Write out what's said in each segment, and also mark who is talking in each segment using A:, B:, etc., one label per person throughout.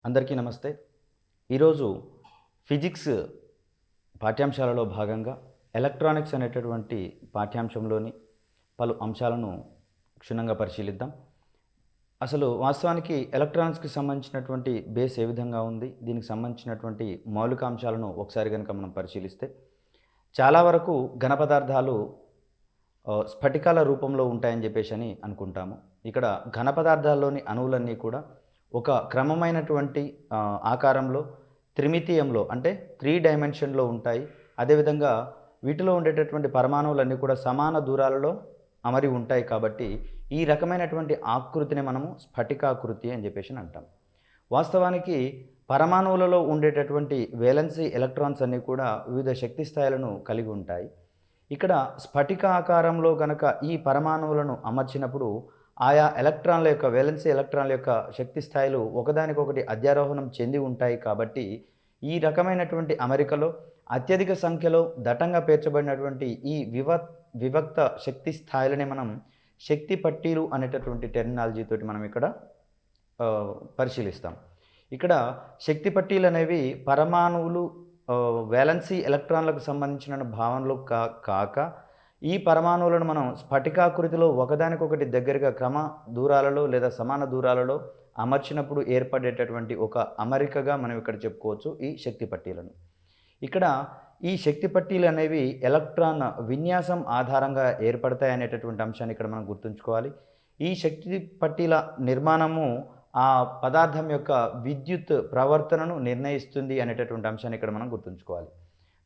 A: అందరికీ నమస్తే. ఈరోజు ఫిజిక్స్ పాఠ్యాంశాలలో భాగంగా ఎలక్ట్రానిక్స్ అనేటటువంటి పాఠ్యాంశంలోని పలు అంశాలను క్షుణ్ణంగా పరిశీలిద్దాం. అసలు వాస్తవానికి ఎలక్ట్రానిక్స్‌కి సంబంధించినటువంటి బేస్ ఏ విధంగా ఉంది? దీనికి సంబంధించినటువంటి మౌలిక అంశాలను ఒకసారి గనుక మనం పరిశీలిస్తే, చాలా వరకు ఘన పదార్థాలు స్ఫటికాల రూపంలో ఉంటాయని చెప్పేసని అనుకుంటాము. ఇక్కడ ఘన పదార్థాల్లోని అణువులన్నీ కూడా ఒక క్రమమైనటువంటి ఆకారంలో త్రిమితీయంలో అంటే 3 డైమెన్షన్‌లో ఉంటాయి. అదేవిధంగా వీటిలో ఉండేటటువంటి పరమాణువులన్నీ కూడా సమాన దూరాలలో అమరి ఉంటాయి కాబట్టి, ఈ రకమైనటువంటి ఆకృతిని మనము స్ఫటికాకృతి అని చెప్పేసి అంటాం. వాస్తవానికి పరమాణువులలో ఉండేటటువంటి వేలెన్సీ ఎలక్ట్రాన్స్ అన్నీ కూడా వివిధ శక్తి స్థాయిలను కలిగి ఉంటాయి. ఇక్కడ స్ఫటిక ఆకారంలో గనక ఈ పరమాణువులను అమర్చినప్పుడు ఆయా ఎలక్ట్రాన్ల యొక్క వేలెన్సీ ఎలక్ట్రాన్ల యొక్క శక్తి స్థాయిలు ఒకదానికొకటి అధ్యారోహణం చెంది ఉంటాయి కాబట్టి, ఈ రకమైనటువంటి అమరికలో అత్యధిక సంఖ్యలో దట్టంగా పేర్చబడినటువంటి ఈ వివిక్త శక్తి స్థాయిలని మనం శక్తి పట్టీలు అనేటటువంటి టెర్మినాలజీతోటి మనం ఇక్కడ పరిశీలిస్తాం. ఇక్కడ శక్తి పట్టీలు అనేవి పరమాణువులు వేలెన్సీ ఎలక్ట్రాన్లకు సంబంధించిన భావనలు కాక ఈ పరమాణువులను మనం స్ఫటికాకృతిలో ఒకదానికొకటి దగ్గరగా క్రమ దూరాలలో లేదా సమాన దూరాలలో అమర్చినప్పుడు ఏర్పడేటటువంటి ఒక అమరికగా మనం ఇక్కడ చెప్పుకోవచ్చు ఈ శక్తి పట్టీలను. ఇక్కడ ఈ శక్తి పట్టీలు అనేవి ఎలక్ట్రాన్ విన్యాసం ఆధారంగా ఏర్పడతాయి అనేటటువంటి అంశాన్ని ఇక్కడ మనం గుర్తుంచుకోవాలి. ఈ శక్తి పట్టీల నిర్మాణము ఆ పదార్థం యొక్క విద్యుత్ ప్రవర్తనను నిర్ణయిస్తుంది అనేటటువంటి అంశాన్ని ఇక్కడ మనం గుర్తుంచుకోవాలి.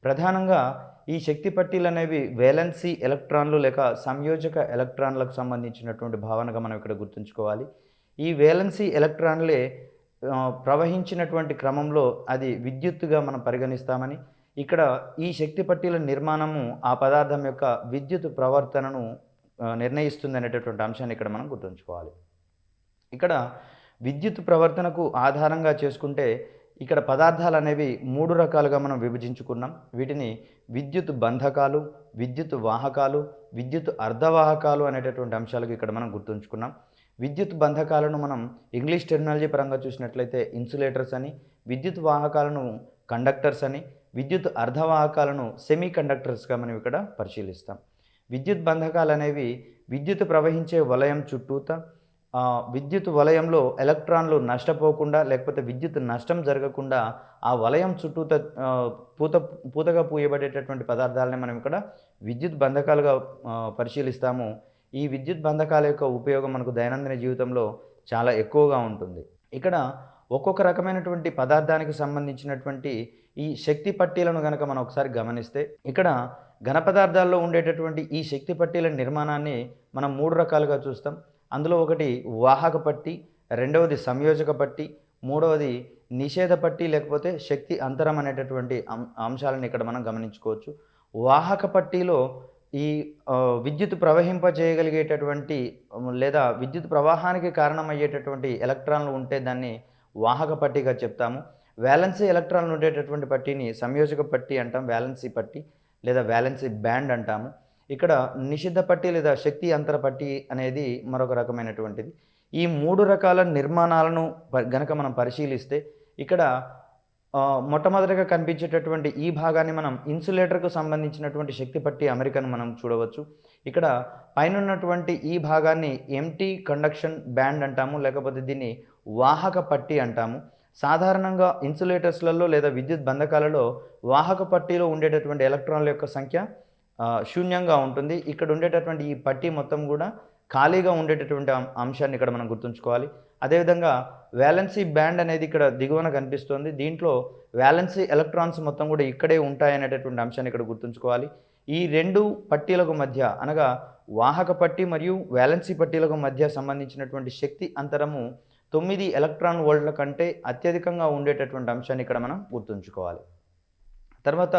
A: ప్రధానంగా ఈ శక్తి పట్టీలు అనేవి వేలెన్సీ ఎలక్ట్రాన్లు లేక సంయోజక ఎలక్ట్రాన్లకు సంబంధించినటువంటి భావనగా మనం ఇక్కడ గుర్తుంచుకోవాలి. ఈ వేలెన్సీ ఎలక్ట్రాన్లే ప్రవహించినటువంటి క్రమంలో అది విద్యుత్తుగా మనం పరిగణిస్తామని, ఇక్కడ ఈ శక్తి పట్టీల నిర్మాణము ఆ పదార్థం యొక్క విద్యుత్ ప్రవర్తనను నిర్ణయిస్తుంది అనేటటువంటి అంశాన్ని ఇక్కడ మనం గుర్తుంచుకోవాలి. ఇక్కడ విద్యుత్ ప్రవర్తనకు ఆధారంగా చేసుకుంటే ఇక్కడ పదార్థాలు అనేవి 3 రకాలుగా మనం విభజించుకున్నాం. వీటిని విద్యుత్ బంధకాలు, విద్యుత్ వాహకాలు, విద్యుత్ అర్ధవాహకాలు అనేటటువంటి అంశాలకు ఇక్కడ మనం గుర్తుంచుకున్నాం. విద్యుత్ బంధకాలను మనం ఇంగ్లీష్ టెర్మినాలజీ పరంగా చూసినట్లయితే ఇన్సులేటర్స్ అని, విద్యుత్ వాహకాలను కండక్టర్స్ అని, విద్యుత్ అర్ధవాహకాలను సెమీ కండక్టర్స్గా మనం ఇక్కడ పరిశీలిస్తాం. విద్యుత్ బంధకాలు అనేవి విద్యుత్ ప్రవహించే వలయం చుట్టూత విద్యుత్ వలయంలో ఎలక్ట్రాన్లు నష్టపోకుండా లేకపోతే విద్యుత్ నష్టం జరగకుండా ఆ వలయం చుట్టూత పూతగా పూయబడేటటువంటి పదార్థాలని మనం ఇక్కడ విద్యుత్ బంధకాలుగా పరిశీలిస్తాము. ఈ విద్యుత్ బంధకాల యొక్క ఉపయోగం మనకు దైనందిన జీవితంలో చాలా ఎక్కువగా ఉంటుంది. ఇక్కడ ఒక్కొక్క రకమైనటువంటి పదార్థానికి సంబంధించినటువంటి ఈ శక్తి పట్టీలను కనుక మనం ఒకసారి గమనిస్తే, ఇక్కడ ఘన పదార్థాల్లో ఉండేటటువంటి ఈ శక్తి పట్టీల నిర్మాణాన్ని మనం 3 రకాలుగా చూస్తాం. అందులో ఒకటి వాహక పట్టి, రెండవది సంయోజక పట్టి, మూడవది నిషేధ పట్టి లేకపోతే శక్తి అంతరం అనేటటువంటి అంశాలను ఇక్కడ మనం గమనించుకోవచ్చు. వాహక పట్టీలో ఈ విద్యుత్ ప్రవహింపజేయగలిగేటటువంటి లేదా విద్యుత్ ప్రవాహానికి కారణమయ్యేటటువంటి ఎలక్ట్రాన్లు ఉంటే దాన్ని వాహక పట్టిగా చెప్తాము. వేలెన్సీ ఎలక్ట్రాన్లు ఉండేటటువంటి పట్టీని సంయోజక పట్టి అంటాం, వేలెన్సీ పట్టి లేదా వేలెన్సీ బ్యాండ్ అంటాము. ఇక్కడ నిషిద్ధ పట్టి లేదా శక్తి అంతర పట్టి అనేది మరొక రకమైనటువంటిది. ఈ 3 రకాల నిర్మాణాలను గనక మనం పరిశీలిస్తే, ఇక్కడ మొట్టమొదటిగా కనిపించేటటువంటి ఈ భాగాన్ని మనం ఇన్సులేటర్కు సంబంధించినటువంటి శక్తి పట్టి అమరికను మనం చూడవచ్చు. ఇక్కడ పైన ఉన్నటువంటి ఈ భాగాన్ని ఎంటీ కండక్షన్ బ్యాండ్ అంటాము, లేకపోతే దీన్ని వాహక పట్టి అంటాము. సాధారణంగా ఇన్సులేటర్స్లలో లేదా విద్యుత్ బంధకాలలో వాహక పట్టీలో ఉండేటటువంటి ఎలక్ట్రాన్ల యొక్క సంఖ్య శూన్యంగా ఉంటుంది. ఇక్కడ ఉండేటటువంటి ఈ పట్టీ మొత్తం కూడా ఖాళీగా ఉండేటటువంటి అంశాన్ని ఇక్కడ మనం గుర్తుంచుకోవాలి. అదేవిధంగా వేలెన్సీ బ్యాండ్ అనేది ఇక్కడ దిగువన కనిపిస్తుంది. దీంట్లో వేలెన్సీ ఎలక్ట్రాన్స్ మొత్తం కూడా ఇక్కడే ఉంటాయనేటటువంటి అంశాన్ని ఇక్కడ గుర్తుంచుకోవాలి. ఈ 2 పట్టీలకు మధ్య అనగా వాహక పట్టి మరియు వేలెన్సీ పట్టీలకు మధ్య సంబంధించినటువంటి శక్తి అంతరము 9 ఎలక్ట్రాన్ వోల్ట్ల కంటే అత్యధికంగా ఉండేటటువంటి అంశాన్ని ఇక్కడ మనం గుర్తుంచుకోవాలి. తర్వాత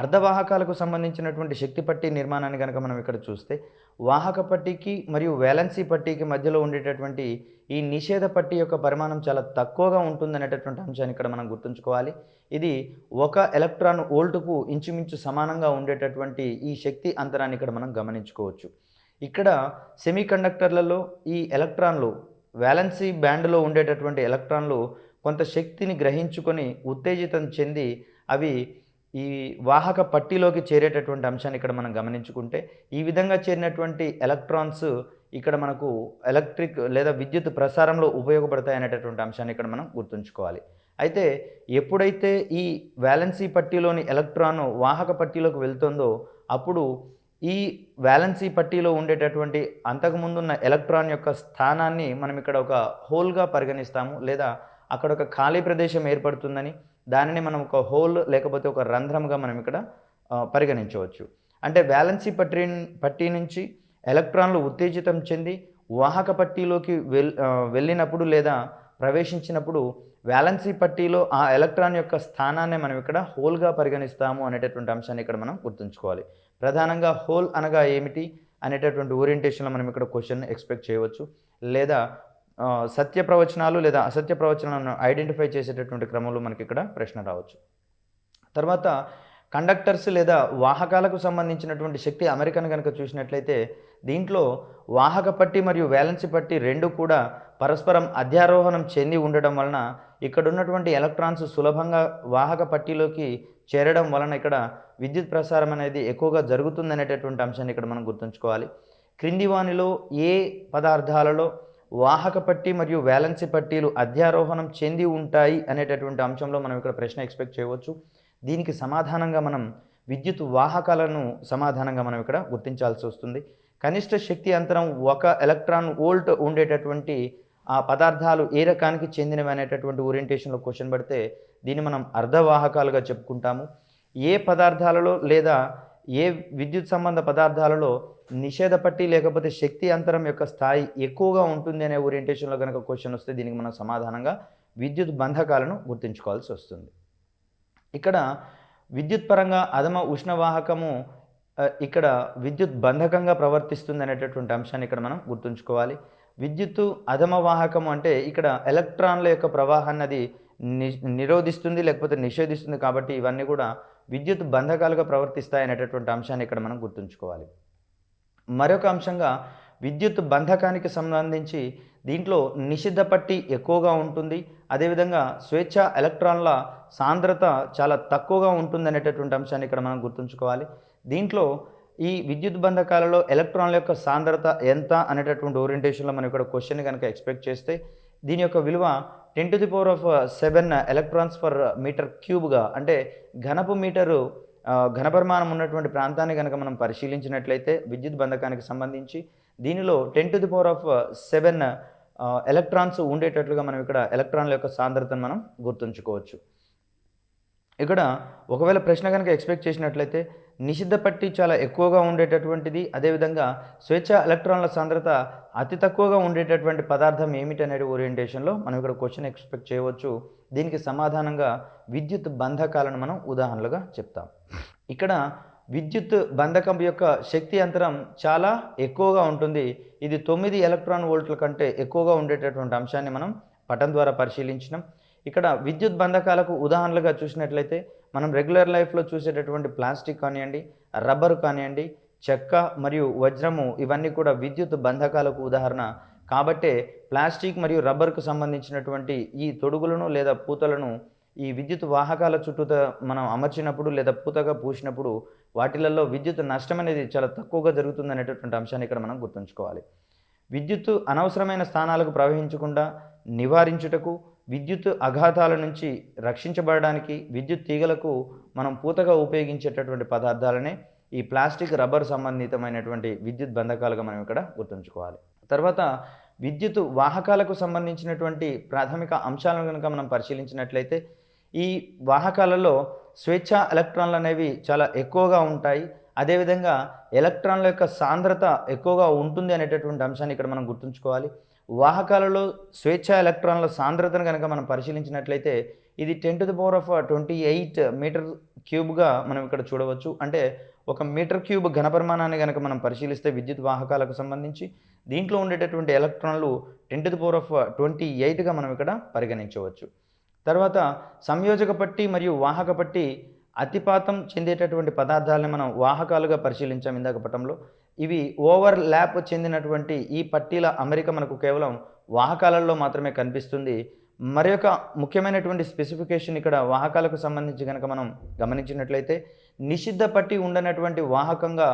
A: అర్ధవాహకాలకు సంబంధించినటువంటి శక్తి పట్టి నిర్మాణాన్ని కనుక మనం ఇక్కడ చూస్తే, వాహక పట్టీకి మరియు వేలెన్సీ పట్టీకి మధ్యలో ఉండేటటువంటి ఈ నిషేధ పట్టి యొక్క పరిమాణం చాలా తక్కువగా ఉంటుందనేటటువంటి అంశాన్ని ఇక్కడ మనం గుర్తుంచుకోవాలి. ఇది 1 ఎలక్ట్రాన్ వోల్టుకు ఇంచుమించు సమానంగా ఉండేటటువంటి ఈ శక్తి అంతరాన్ని ఇక్కడ మనం గమనించుకోవచ్చు. ఇక్కడ సెమీ కండక్టర్లలో ఈ ఎలక్ట్రాన్లు వేలెన్సీ బ్యాండ్లో ఉండేటటువంటి ఎలక్ట్రాన్లు కొంత శక్తిని గ్రహించుకొని ఉత్తేజితం చెంది అవి ఈ వాహక పట్టీలోకి చేరేటటువంటి అంశాన్ని ఇక్కడ మనం గమనించుకుంటే, ఈ విధంగా చేరినటువంటి ఎలక్ట్రాన్స్ ఇక్కడ మనకు ఎలక్ట్రిక్ లేదా విద్యుత్ ప్రసారంలో ఉపయోగపడతాయనేటటువంటి అంశాన్ని ఇక్కడ మనం గుర్తుంచుకోవాలి. అయితే ఎప్పుడైతే ఈ వాలెన్సీ పట్టీలోని ఎలక్ట్రాన్ వాహక పట్టీలోకి వెళ్తుందో అప్పుడు ఈ వాలెన్సీ పట్టీలో ఉండేటటువంటి అంతకుముందున్న ఎలక్ట్రాన్ యొక్క స్థానాన్ని మనం ఇక్కడ ఒక హోల్‌గా పరిగణిస్తాము. లేదా అక్కడ ఒక ఖాళీ ప్రదేశం ఏర్పడుతుందని దానిని మనం ఒక హోల్ లేకపోతే ఒక రంధ్రంగా మనం ఇక్కడ పరిగణించవచ్చు. అంటే వాలెన్సీ పట్టీ నుంచి ఎలక్ట్రాన్లు ఉత్తేజితం చెంది వాహక పట్టీలోకి వెళ్ళినప్పుడు లేదా ప్రవేశించినప్పుడు వాలెన్సీ పట్టీలో ఆ ఎలక్ట్రాన్ యొక్క స్థానాన్ని మనం ఇక్కడ హోల్‌గా పరిగణిస్తాము అనేటటువంటి అంశాన్ని ఇక్కడ మనం గుర్తుంచుకోవాలి. ప్రధానంగా హోల్ అనగా ఏమిటి అనేటటువంటి ఓరియంటేషన్‌లో మనం ఇక్కడ క్వెషన్ ఎక్స్‌పెక్ట్ చేయవచ్చు. లేదా సత్య ప్రవచనాలు లేదా అసత్య ప్రవచనాలను ఐడెంటిఫై చేసేటటువంటి క్రమంలో మనకి ఇక్కడ ప్రశ్న రావచ్చు. తర్వాత కండక్టర్స్ లేదా వాహకాలకు సంబంధించినటువంటి శక్తి అమరికను కనుక చూసినట్లయితే దీంట్లో వాహక పట్టి మరియు వాలెన్సీ పట్టి రెండు కూడా పరస్పరం అధ్యారోహణం చెంది ఉండడం వలన ఇక్కడ ఉన్నటువంటి ఎలక్ట్రాన్స్ సులభంగా వాహక పట్టీలోకి చేరడం వలన ఇక్కడ విద్యుత్ ప్రసారం అనేది ఎక్కువగా జరుగుతుందనేటటువంటి అంశాన్ని ఇక్కడ మనం గుర్తుంచుకోవాలి. క్రింది వానిలో ఏ పదార్థాలలో వాహక పట్టి మరియు వాలెన్సీ పట్టీలు అధ్యారోహణం చెంది ఉంటాయి అనేటటువంటి అంశంలో మనం ఇక్కడ ప్రశ్న ఎక్స్‌పెక్ట్ చేయవచ్చు. దీనికి సమాధానంగా మనం విద్యుత్ వాహకాలను సమాధానంగా మనం ఇక్కడ గుర్తించాల్సి వస్తుంది. కనిష్ట శక్తి అంతరం 1 ఎలక్ట్రాన్ వోల్ట్ ఉండేటటువంటి ఆ పదార్థాలు ఏ రకానికి చెందినవి అనేటటువంటి ఓరియంటేషన్‌లో క్వెషన్ పడితే దీన్ని మనం అర్ధవాహకాలుగా చెప్పుకుంటాము. ఏ పదార్థాలలో లేదా ఏ విద్యుత్ సంబంధ పదార్థాలలో నిషేధ పట్టి లేకపోతే శక్తి అంతరం యొక్క స్థాయి ఎక్కువగా ఉంటుంది అనే ఓరియంటేషన్‌లో కనుక క్వెషన్ వస్తే దీనికి మనం సమాధానంగా విద్యుత్ బంధకాలను గుర్తుంచుకోవాల్సి వస్తుంది. ఇక్కడ విద్యుత్ పరంగా అధమ ఉష్ణవాహకము ఇక్కడ విద్యుత్ బంధకంగా ప్రవర్తిస్తుంది అనేటటువంటి అంశాన్ని ఇక్కడ మనం గుర్తుంచుకోవాలి. విద్యుత్తు అధమ వాహకము అంటే ఇక్కడ ఎలక్ట్రాన్ల యొక్క ప్రవాహాన్ని అది నిరోధిస్తుంది లేకపోతే నిషేధిస్తుంది. కాబట్టి ఇవన్నీ కూడా విద్యుత్ బంధకాలుగా ప్రవర్తిస్తాయి అనేటటువంటి అంశాన్ని ఇక్కడ మనం గుర్తుంచుకోవాలి. మరొక అంశంగా విద్యుత్ బంధకానికి సంబంధించి దీంట్లో నిషిద్ధ పట్టి ఎక్కువగా ఉంటుంది. అదేవిధంగా స్వేచ్ఛ ఎలక్ట్రాన్ల సాంద్రత చాలా తక్కువగా ఉంటుంది అనేటటువంటి అంశాన్ని ఇక్కడ మనం గుర్తుంచుకోవాలి. దీంట్లో ఈ విద్యుత్ బంధకాలలో ఎలక్ట్రాన్ల యొక్క సాంద్రత ఎంత అనేటటువంటి ఓరియంటేషన్‌లో మనం ఇక్కడ క్వెషన్ కనుక ఎక్స్‌పెక్ట్ చేస్తే దీని యొక్క విలువ 10⁷ ఎలక్ట్రాన్స్ పర్ మీటర్ క్యూబ్‌గా అంటే ఘనపు మీటరు ఘనపరిమాణం ఉన్నటువంటి ప్రాంతాన్ని కనుక మనం పరిశీలించినట్లయితే విద్యుత్ బంధకానికి సంబంధించి దీనిలో 10⁷ ఎలక్ట్రాన్స్ ఉండేటట్లుగా మనం ఇక్కడ ఎలక్ట్రాన్ల యొక్క సాంద్రతను మనం గుర్తుంచుకోవచ్చు. ఇక్కడ ఒకవేళ ప్రశ్న కనుక ఎక్స్‌పెక్ట్ చేసినట్లయితే నిషిద్ధ పట్టి చాలా ఎక్కువగా ఉండేటటువంటిది, అదేవిధంగా స్వేచ్ఛ ఎలక్ట్రాన్ల సాంద్రత అతి తక్కువగా ఉండేటటువంటి పదార్థం ఏమిటి అనేది ఓరియంటేషన్‌లో మనం ఇక్కడ క్వెషన్ ఎక్స్‌పెక్ట్ చేయవచ్చు. దీనికి సమాధానంగా విద్యుత్ బంధకాలను మనం ఉదాహరణలుగా చెప్తాం. ఇక్కడ విద్యుత్ బంధకం యొక్క శక్తి అంతరం చాలా ఎక్కువగా ఉంటుంది. ఇది 9 ఎలక్ట్రాన్ వోల్ట్ల కంటే ఎక్కువగా ఉండేటటువంటి అంశాన్ని మనం పటం ద్వారా పరిశీలించినాం. ఇక్కడ విద్యుత్ బంధకాలకు ఉదాహరణలుగా చూసినట్లయితే మనం రెగ్యులర్ లైఫ్లో చూసేటటువంటి ప్లాస్టిక్ కానివ్వండి, రబ్బరు కానివ్వండి, చెక్క మరియు వజ్రము ఇవన్నీ కూడా విద్యుత్ బంధకాలకు ఉదాహరణ. కాబట్టే ప్లాస్టిక్ మరియు రబ్బర్కు సంబంధించినటువంటి ఈ తొడుగులను లేదా పూతలను ఈ విద్యుత్ వాహకాల చుట్టూతా మనం అమర్చినప్పుడు లేదా పూతగా పూసినప్పుడు వాటిలలో విద్యుత్ నష్టం అనేది చాలా తక్కువగా జరుగుతుంది అనేటటువంటి అంశాన్ని ఇక్కడ మనం గుర్తుంచుకోవాలి. విద్యుత్తు అనవసరమైన స్థానాలకు ప్రవహించకుండా నివారించుటకు విద్యుత్ అఘాతాల నుంచి రక్షించబడడానికి విద్యుత్ తీగలకు మనం పూతగా ఉపయోగించేటటువంటి పదార్థాలనే ఈ ప్లాస్టిక్ రబ్బర్ సంబంధితమైనటువంటి విద్యుత్ బంధకాలుగా మనం ఇక్కడ గుర్తుంచుకోవాలి. తర్వాత విద్యుత్ వాహకాలకు సంబంధించినటువంటి ప్రాథమిక అంశాలను కనుక మనం పరిశీలించినట్లయితే ఈ వాహకాలలో స్వేచ్ఛ ఎలక్ట్రాన్లు అనేవి చాలా ఎక్కువగా ఉంటాయి. అదేవిధంగా ఎలక్ట్రాన్ల యొక్క సాంద్రత ఎక్కువగా ఉంటుంది అనేటటువంటి అంశాన్ని ఇక్కడ మనం గుర్తుంచుకోవాలి. వాహకాలలో స్వేచ్ఛ ఎలక్ట్రాన్ల సాంద్రతను కనుక మనం పరిశీలించినట్లయితే ఇది 10⁻28 మీటర్ క్యూబ్గా మనం ఇక్కడ చూడవచ్చు. అంటే 1 మీటర్ క్యూబ్ ఘనపరిమాణాన్ని కనుక మనం పరిశీలిస్తే విద్యుత్ వాహకాలకు సంబంధించి దీంట్లో ఉండేటటువంటి ఎలక్ట్రాన్లు 10⁻28గా మనం ఇక్కడ పరిగణించవచ్చు. తర్వాత సంయోజక పట్టి మరియు వాహక పట్టి అతిపాతం చెందేటటువంటి పదార్థాలను మనం వాహకాలుగా పరిశీలించాం ఇందాక పటంలో. ఇవి ఓవర్ ల్యాప్ చెందినటువంటి ఈ పట్టీల అమరిక మనకు కేవలం వాహకాలలో మాత్రమే కనిపిస్తుంది. మరి యొక్క ముఖ్యమైనటువంటి స్పెసిఫికేషన్ ఇక్కడ వాహకాలకు సంబంధించి గనక మనం గమనించినట్లయితే నిషిద్ధ పట్టి ఉండనటువంటి వాహకంగా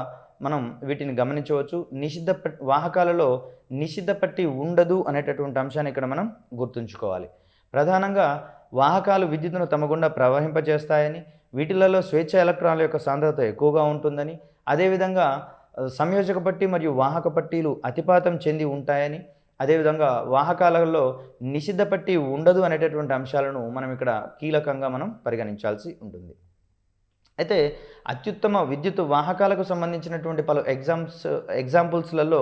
A: మనం వీటిని గమనించవచ్చు. వాహకాలలో నిషిద్ధ పట్టి ఉండదు అనేటటువంటి అంశాన్ని ఇక్కడ మనం గుర్తుంచుకోవాలి. ప్రధానంగా వాహకాలు విద్యుత్తును తమ గుండా ప్రవహింపజేస్తాయని, వీటిలలో స్వేచ్ఛ ఎలక్ట్రాన్ల యొక్క సాంద్రత ఎక్కువగా ఉంటుందని, అదేవిధంగా సంయోజక పట్టి మరియు వాహక పట్టీలు అతిపాతం చెంది ఉంటాయని, అదేవిధంగా వాహకాలలో నిషిద్ధ పట్టి ఉండదు అనేటటువంటి అంశాలను మనం ఇక్కడ కీలకంగా మనం పరిగణించాల్సి ఉంటుంది. అయితే అత్యుత్తమ విద్యుత్ వాహకాలకు సంబంధించినటువంటి పలు ఎగ్జాంపుల్స్లలో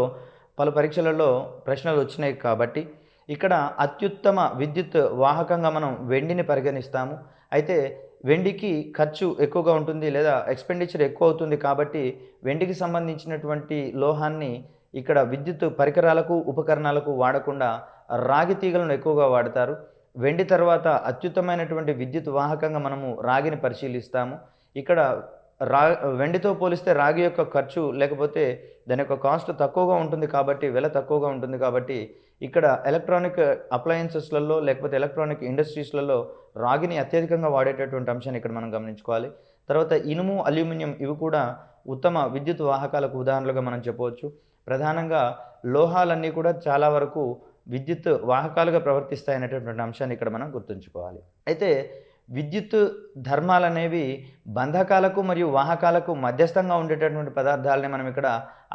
A: పలు పరీక్షలలో ప్రశ్నలు వచ్చినాయి కాబట్టి ఇక్కడ అత్యుత్తమ విద్యుత్ వాహకంగా మనం వెండిని పరిగణిస్తాము. అయితే వెండికి ఖర్చు ఎక్కువగా ఉంటుంది లేదా ఎక్స్‌పెండిచర్ ఎక్కువ అవుతుంది కాబట్టి వెండికి సంబంధించినటువంటి లోహాన్ని ఇక్కడ విద్యుత్ పరికరాలకు, ఉపకరణాలకు వాడకుండా రాగి తీగలను ఎక్కువగా వాడతారు. వెండి తర్వాత అత్యుత్తమైనటువంటి విద్యుత్ వాహకంగా మనము రాగిని పరిశీలిస్తాము. ఇక్కడ వెండితో పోలిస్తే రాగి యొక్క ఖర్చు లేకపోతే దాని యొక్క కాస్ట్ తక్కువగా ఉంటుంది కాబట్టి, వెల తక్కువగా ఉంటుంది కాబట్టి ఇక్కడ ఎలక్ట్రానిక్ అప్లయన్సెస్‌లలో లేకపోతే ఎలక్ట్రానిక్ ఇండస్ట్రీస్‌లలో రాగిని అత్యధికంగా వాడేటటువంటి అంశాన్ని ఇక్కడ మనం గమనించుకోవాలి. తర్వాత ఇనుము, అల్యూమినియం ఇవి కూడా ఉత్తమ విద్యుత్ వాహకాలకు ఉదాహరణలుగా మనం చెప్పవచ్చు. ప్రధానంగా లోహాలన్నీ కూడా చాలా వరకు విద్యుత్ వాహకాలుగా ప్రవర్తిస్తాయనేటటువంటి అంశాన్ని ఇక్కడ మనం గుర్తుంచుకోవాలి. అయితే విద్యుత్ ధర్మాలనేవి బంధకాలకు మరియు వాహకాలకు మధ్యస్థంగా ఉండేటటువంటి పదార్థాలని మనం ఇక్కడ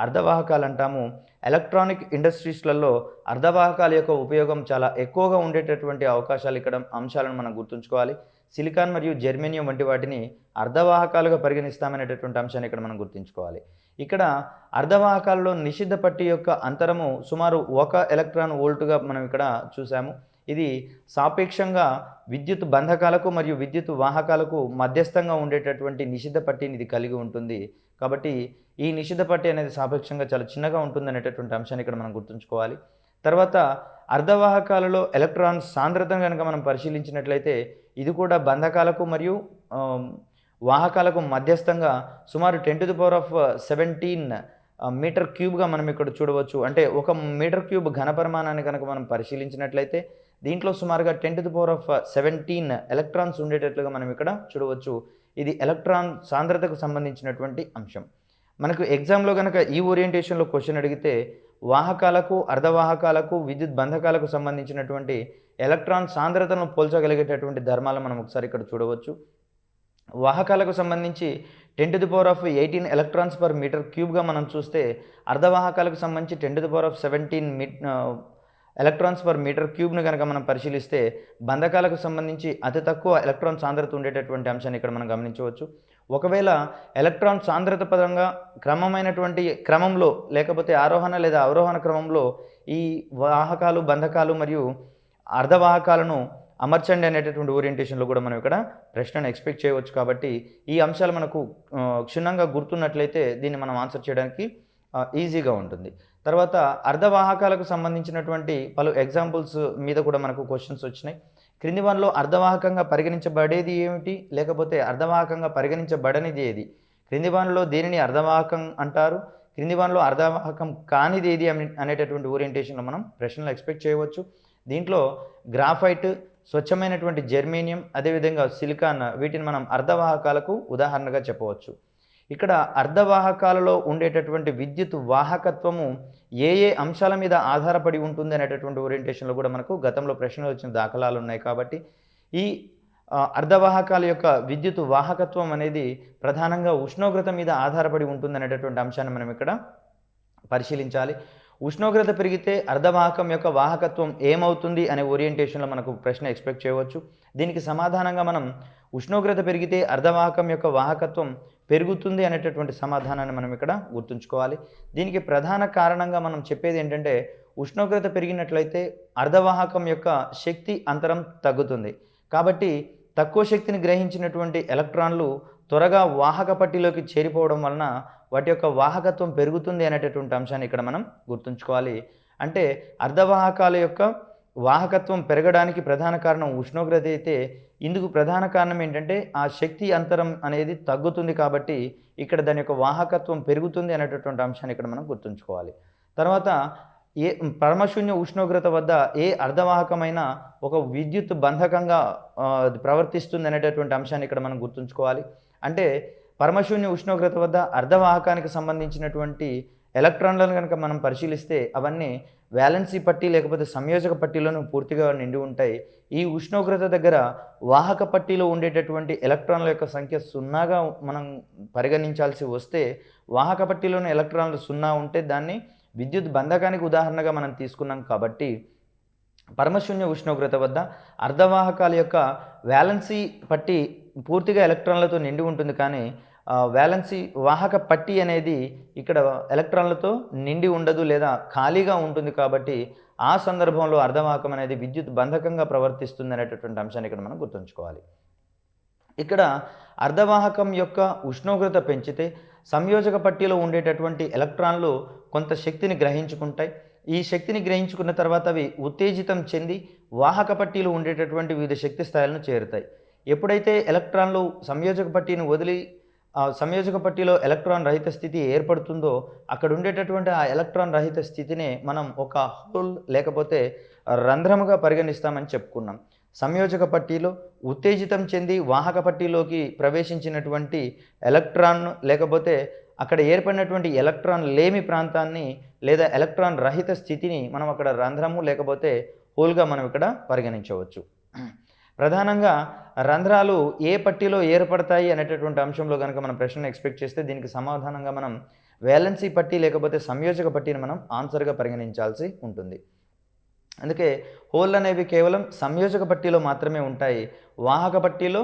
A: అర్ధవాహకాలు అంటాము. ఎలక్ట్రానిక్ ఇండస్ట్రీస్‌లలో అర్ధవాహకాల యొక్క ఉపయోగం చాలా ఎక్కువగా ఉండేటటువంటి అవకాశాలు ఇక్కడ అంశాలను మనం గుర్తుంచుకోవాలి. సిలికాన్ మరియు జెర్మేనియం వంటి వాటిని అర్ధవాహకాలుగా పరిగణిస్తామనేటటువంటి అంశాన్ని ఇక్కడ మనం గుర్తుంచుకోవాలి. ఇక్కడ అర్ధవాహకాలలో నిషిద్ధ పట్టి యొక్క అంతరము సుమారు 1 ఎలక్ట్రాన్ వోల్ట్‌గా మనం ఇక్కడ చూసాము. ఇది సాపేక్షంగా విద్యుత్ బంధకాలకు మరియు విద్యుత్ వాహకాలకు మధ్యస్థంగా ఉండేటటువంటి నిషిద్ధ పట్టిని ఇది కలిగి ఉంటుంది. కాబట్టి ఈ నిషిద్ధ పట్టి అనేది సాపేక్షంగా చాలా చిన్నగా ఉంటుందనేటటువంటి అంశాన్ని ఇక్కడ మనం గుర్తుంచుకోవాలి. తర్వాత అర్ధవాహకాలలో ఎలక్ట్రాన్ సాంద్రతను కనుక మనం పరిశీలించినట్లయితే ఇది కూడా బంధకాలకు మరియు వాహకాలకు మధ్యస్థంగా సుమారు 10⁻17 మీటర్ క్యూబ్‌గా మనం ఇక్కడ చూడవచ్చు. అంటే 1 మీటర్ క్యూబ్ ఘనపరిమాణాన్ని కనుక మనం పరిశీలించినట్లయితే దీంట్లో సుమారుగా 10⁻17 ఎలక్ట్రాన్స్ ఉండేటట్లుగా మనం ఇక్కడ చూడవచ్చు. ఇది ఎలక్ట్రాన్ సాంద్రతకు సంబంధించినటువంటి అంశం. మనకు ఎగ్జామ్‌లో గనక ఈ ఓరియంటేషన్‌లో క్వెషన్ అడిగితే వాహకాలకు, అర్ధవాహకాలకు, విద్యుత్ బంధకాలకు సంబంధించినటువంటి ఎలక్ట్రాన్ సాంద్రతను పోల్చగలిగేటటువంటి ధర్మాలను మనం ఒకసారి ఇక్కడ చూడవచ్చు. వాహకాలకు సంబంధించి 10⁻18 ఎలక్ట్రాన్స్ పర్ మీటర్ క్యూబ్‌గా మనం చూస్తే అర్ధవాహకాలకు సంబంధించి 10⁻17 ఎలక్ట్రాన్స్ పర్ మీటర్ క్యూబ్‌ను కనుక మనం పరిశీలిస్తే బంధకాలకు సంబంధించి అతి తక్కువ ఎలక్ట్రాన్ సాంద్రత ఉండేటటువంటి అంశాన్ని ఇక్కడ మనం గమనించవచ్చు. ఒకవేళ ఎలక్ట్రాన్ సాంద్రత పరంగా క్రమంలో లేకపోతే ఆరోహణ లేదా అవరోహణ క్రమంలో ఈ వాహకాలు, బంధకాలు మరియు అర్ధవాహకాలను అమర్చండి అనేటటువంటి ఓరియంటేషన్లో కూడా మనం ఇక్కడ ప్రశ్నను ఎక్స్పెక్ట్ చేయవచ్చు. కాబట్టి ఈ అంశాలు మనకు క్షుణ్ణంగా గుర్తున్నట్లయితే దీన్ని మనం ఆన్సర్ చేయడానికి ఈజీగా ఉంటుంది. తర్వాత అర్ధవాహకాలకు సంబంధించినటువంటి పలు ఎగ్జాంపుల్స్ మీద కూడా మనకు క్వశ్చన్స్ వచ్చినాయి. క్రింది వానిలో అర్ధవాహకంగా పరిగణించబడేది ఏమిటి, లేకపోతే అర్ధవాహకంగా పరిగణించబడనిది ఏది? క్రింది వానిలో దేనిని అర్ధవాహకం అంటారు, క్రింది వానిలో అర్ధవాహకం కానిది ఏది అనేటటువంటి ఓరియంటేషన్లో మనం ప్రశ్నలు ఎక్స్పెక్ట్ చేయవచ్చు. దీంట్లో గ్రాఫైట్, స్వచ్ఛమైనటువంటి జెర్మేనియం, అదేవిధంగా సిలికాన్ వీటిని మనం అర్ధవాహకాలకు ఉదాహరణగా చెప్పవచ్చు. ఇక్కడ అర్ధవాహకాలలో ఉండేటటువంటి విద్యుత్ వాహకత్వము ఏ ఏ అంశాల మీద ఆధారపడి ఉంటుంది అనేటటువంటి ఓరియంటేషన్లో కూడా మనకు గతంలో ప్రశ్నలు వచ్చిన దాఖలాలు ఉన్నాయి. కాబట్టి ఈ అర్ధవాహకాల యొక్క విద్యుత్ వాహకత్వం అనేది ప్రధానంగా ఉష్ణోగ్రత మీద ఆధారపడి ఉంటుంది అనేటటువంటి అంశాన్ని మనం ఇక్కడ పరిశీలించాలి. ఉష్ణోగ్రత పెరిగితే అర్ధవాహకం యొక్క వాహకత్వం ఏమవుతుంది అనే ఓరియంటేషన్లో మనకు ప్రశ్న ఎక్స్పెక్ట్ చేయవచ్చు. దీనికి సమాధానంగా మనం ఉష్ణోగ్రత పెరిగితే అర్ధవాహకం యొక్క వాహకత్వం పెరుగుతుంది అనేటటువంటి సమాధానాన్ని మనం ఇక్కడ గుర్తుంచుకోవాలి. దీనికి ప్రధాన కారణంగా మనం చెప్పేది ఏంటంటే ఉష్ణోగ్రత పెరిగినట్లయితే అర్ధవాహకం యొక్క శక్తి అంతరం తగ్గుతుంది. కాబట్టి తక్కువ శక్తిని గ్రహించినటువంటి ఎలక్ట్రాన్లు త్వరగా వాహక పట్టిలోకి చేరిపోవడం వలన వాటి యొక్క వాహకత్వం పెరుగుతుంది అనేటటువంటి అంశాన్ని ఇక్కడ మనం గుర్తుంచుకోవాలి. అంటే అర్ధవాహకాల యొక్క వాహకత్వం పెరగడానికి ప్రధాన కారణం ఉష్ణోగ్రత అయితే ఇందుకు ప్రధాన కారణం ఏంటంటే ఆ శక్తి అంతరం అనేది తగ్గుతుంది కాబట్టి ఇక్కడ దాని యొక్క వాహకత్వం పెరుగుతుంది అనేటటువంటి అంశాన్ని ఇక్కడ మనం గుర్తుంచుకోవాలి. తర్వాత ఏ పరమశూన్య ఉష్ణోగ్రత వద్ద ఏ అర్ధవాహకమైన ఒక విద్యుత్ బంధకంగా అది ప్రవర్తిస్తుందనేటటువంటి అంశాన్ని ఇక్కడ మనం గుర్తుంచుకోవాలి. అంటే పరమశూన్య ఉష్ణోగ్రత వద్ద అర్ధవాహకానికి సంబంధించినటువంటి ఎలక్ట్రాన్లను గనుక మనం పరిశీలిస్తే అవన్నీ వాలెన్సీ పట్టీ లేకపోతే సంయోజక పట్టీలోను పూర్తిగా నిండి ఉంటాయి. ఈ ఉష్ణోగ్రత దగ్గర వాహక పట్టీలో ఉండేటటువంటి ఎలక్ట్రాన్ల యొక్క సంఖ్య 0గా మనం పరిగణించాల్సి వస్తే, వాహక పట్టీలోని ఎలక్ట్రాన్లు 0 ఉంటే దాన్ని విద్యుత్ బంధకానికి ఉదాహరణగా మనం తీసుకున్నాం కాబట్టి, పరమశూన్య ఉష్ణోగ్రత వద్ద అర్ధవాహకాల యొక్క వాలెన్సీ పట్టీ పూర్తిగా ఎలక్ట్రాన్లతో నిండి ఉంటుంది. కానీ వాలెన్సీ వాహక పట్టీ అనేది ఇక్కడ ఎలక్ట్రాన్లతో నిండి ఉండదు లేదా ఖాళీగా ఉంటుంది. కాబట్టి ఆ సందర్భంలో అర్ధవాహకం అనేది విద్యుత్ బంధకంగా ప్రవర్తిస్తుంది అనేటటువంటి అంశాన్ని ఇక్కడ మనం గుర్తుంచుకోవాలి. ఇక్కడ అర్ధవాహకం యొక్క ఉష్ణోగ్రత పెంచితే సంయోజక పట్టీలో ఉండేటటువంటి ఎలక్ట్రాన్లు కొంత శక్తిని గ్రహించుకుంటాయి. ఈ శక్తిని గ్రహించుకున్న తర్వాత అవి ఉత్తేజితం చెంది వాహక పట్టీలో ఉండేటటువంటి వివిధ శక్తి స్థాయిలను చేరుతాయి. ఎప్పుడైతే ఎలక్ట్రాన్లు సంయోజక పట్టీని వదిలి సంయోజక పట్టీలో ఎలక్ట్రాన్ రహిత స్థితి ఏర్పడుతుందో, అక్కడ ఉండేటటువంటి ఆ ఎలక్ట్రాన్ రహిత స్థితినే మనం ఒక హోల్ లేకపోతే రంధ్రముగా పరిగణిస్తామని చెప్పుకున్నాం. సంయోజక పట్టీలో ఉత్తేజితం చెంది వాహక పట్టీలోకి ప్రవేశించినటువంటి ఎలక్ట్రాన్ లేకపోతే అక్కడ ఏర్పడినటువంటి ఎలక్ట్రాన్ లేమి ప్రాంతాన్ని లేదా ఎలక్ట్రాన్ రహిత స్థితిని మనం అక్కడ రంధ్రము లేకపోతే హోల్గా మనం ఇక్కడ పరిగణించవచ్చు. ప్రధానంగా రంధ్రాలు ఏ పట్టీలో ఏర్పడతాయి అనేటటువంటి అంశంలో కనుక మనం ప్రశ్నను ఎక్స్పెక్ట్ చేస్తే దీనికి సమాధానంగా మనం వేలెన్సీ పట్టీ లేకపోతే సంయోజక పట్టీని మనం ఆన్సర్గా పరిగణించాల్సి ఉంటుంది. అందుకే హోల్ అనేవి కేవలం సంయోజక పట్టీలో మాత్రమే ఉంటాయి. వాహక పట్టీలో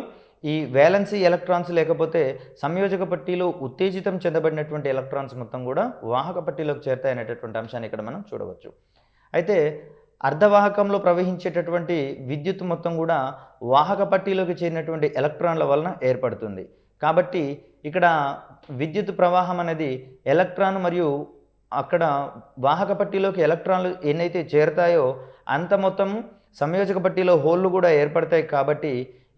A: ఈ వేలెన్సీ ఎలక్ట్రాన్స్ లేకపోతే సంయోజక పట్టీలో ఉత్తేజితం చెందబడినటువంటి ఎలక్ట్రాన్స్ మొత్తం కూడా వాహక పట్టీలోకి చేరుతాయి అనేటటువంటి అంశాన్ని ఇక్కడ మనం చూడవచ్చు. అయితే అర్ధవాహకంలో ప్రవహించేటటువంటి విద్యుత్ మొత్తం కూడా వాహక పట్టీలోకి చేరినటువంటి ఎలక్ట్రాన్ల వలన ఏర్పడుతుంది. కాబట్టి ఇక్కడ విద్యుత్ ప్రవాహం అనేది ఎలక్ట్రాన్ మరియు అక్కడ వాహక పట్టీలోకి ఎలక్ట్రాన్లు ఎన్నైతే చేరుతాయో అంత మొత్తం సంయోజక పట్టీలో హోళ్ళు కూడా ఏర్పడతాయి. కాబట్టి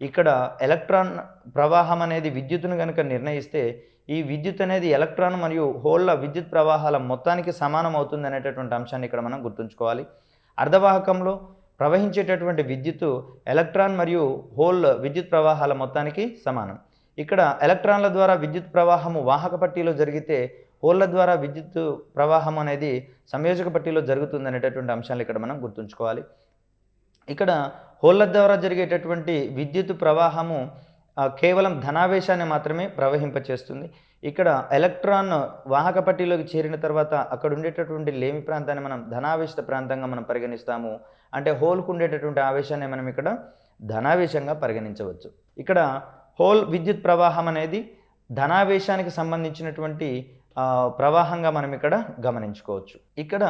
A: ఇక్కడ ఎలక్ట్రాన్ ప్రవాహం అనేది విద్యుత్తును కనుక నిర్ణయిస్తే ఈ విద్యుత్ అనేది ఎలక్ట్రాన్ మరియు హోళ్ళ విద్యుత్ ప్రవాహాల మొత్తానికి సమానం అవుతుంది అనేటటువంటి అంశాన్ని ఇక్కడ మనం గుర్తుంచుకోవాలి. అర్ధవాహకంలో ప్రవహించేటటువంటి విద్యుత్తు ఎలక్ట్రాన్ మరియు హోల్ విద్యుత్ ప్రవాహాల మొత్తానికి సమానం. ఇక్కడ ఎలక్ట్రాన్ల ద్వారా విద్యుత్ ప్రవాహము వాహక పట్టీలో జరిగితే హోళ్ళ ద్వారా విద్యుత్ ప్రవాహం అనేది సంయోజక పట్టీలో జరుగుతుంది అనేటటువంటి అంశాలు ఇక్కడ మనం గుర్తుంచుకోవాలి. ఇక్కడ హోళ్ళ ద్వారా జరిగేటటువంటి విద్యుత్ ప్రవాహము కేవలం ధనావేశాన్ని మాత్రమే ప్రవహింపచేస్తుంది. ఇక్కడ ఎలక్ట్రాన్ వాహక పట్టీలోకి చేరిన తర్వాత అక్కడ ఉండేటటువంటి లేమి ప్రాంతాన్ని మనం ధనావేశిత ప్రాంతంగా మనం పరిగణిస్తాము. అంటే హోల్కు ఉండేటటువంటి ఆవేశాన్ని మనం ఇక్కడ ధనావేశంగా పరిగణించవచ్చు. ఇక్కడ హోల్ విద్యుత్ ప్రవాహం అనేది ధనావేశానికి సంబంధించినటువంటి ప్రవాహంగా మనం ఇక్కడ గమనించుకోవచ్చు. ఇక్కడ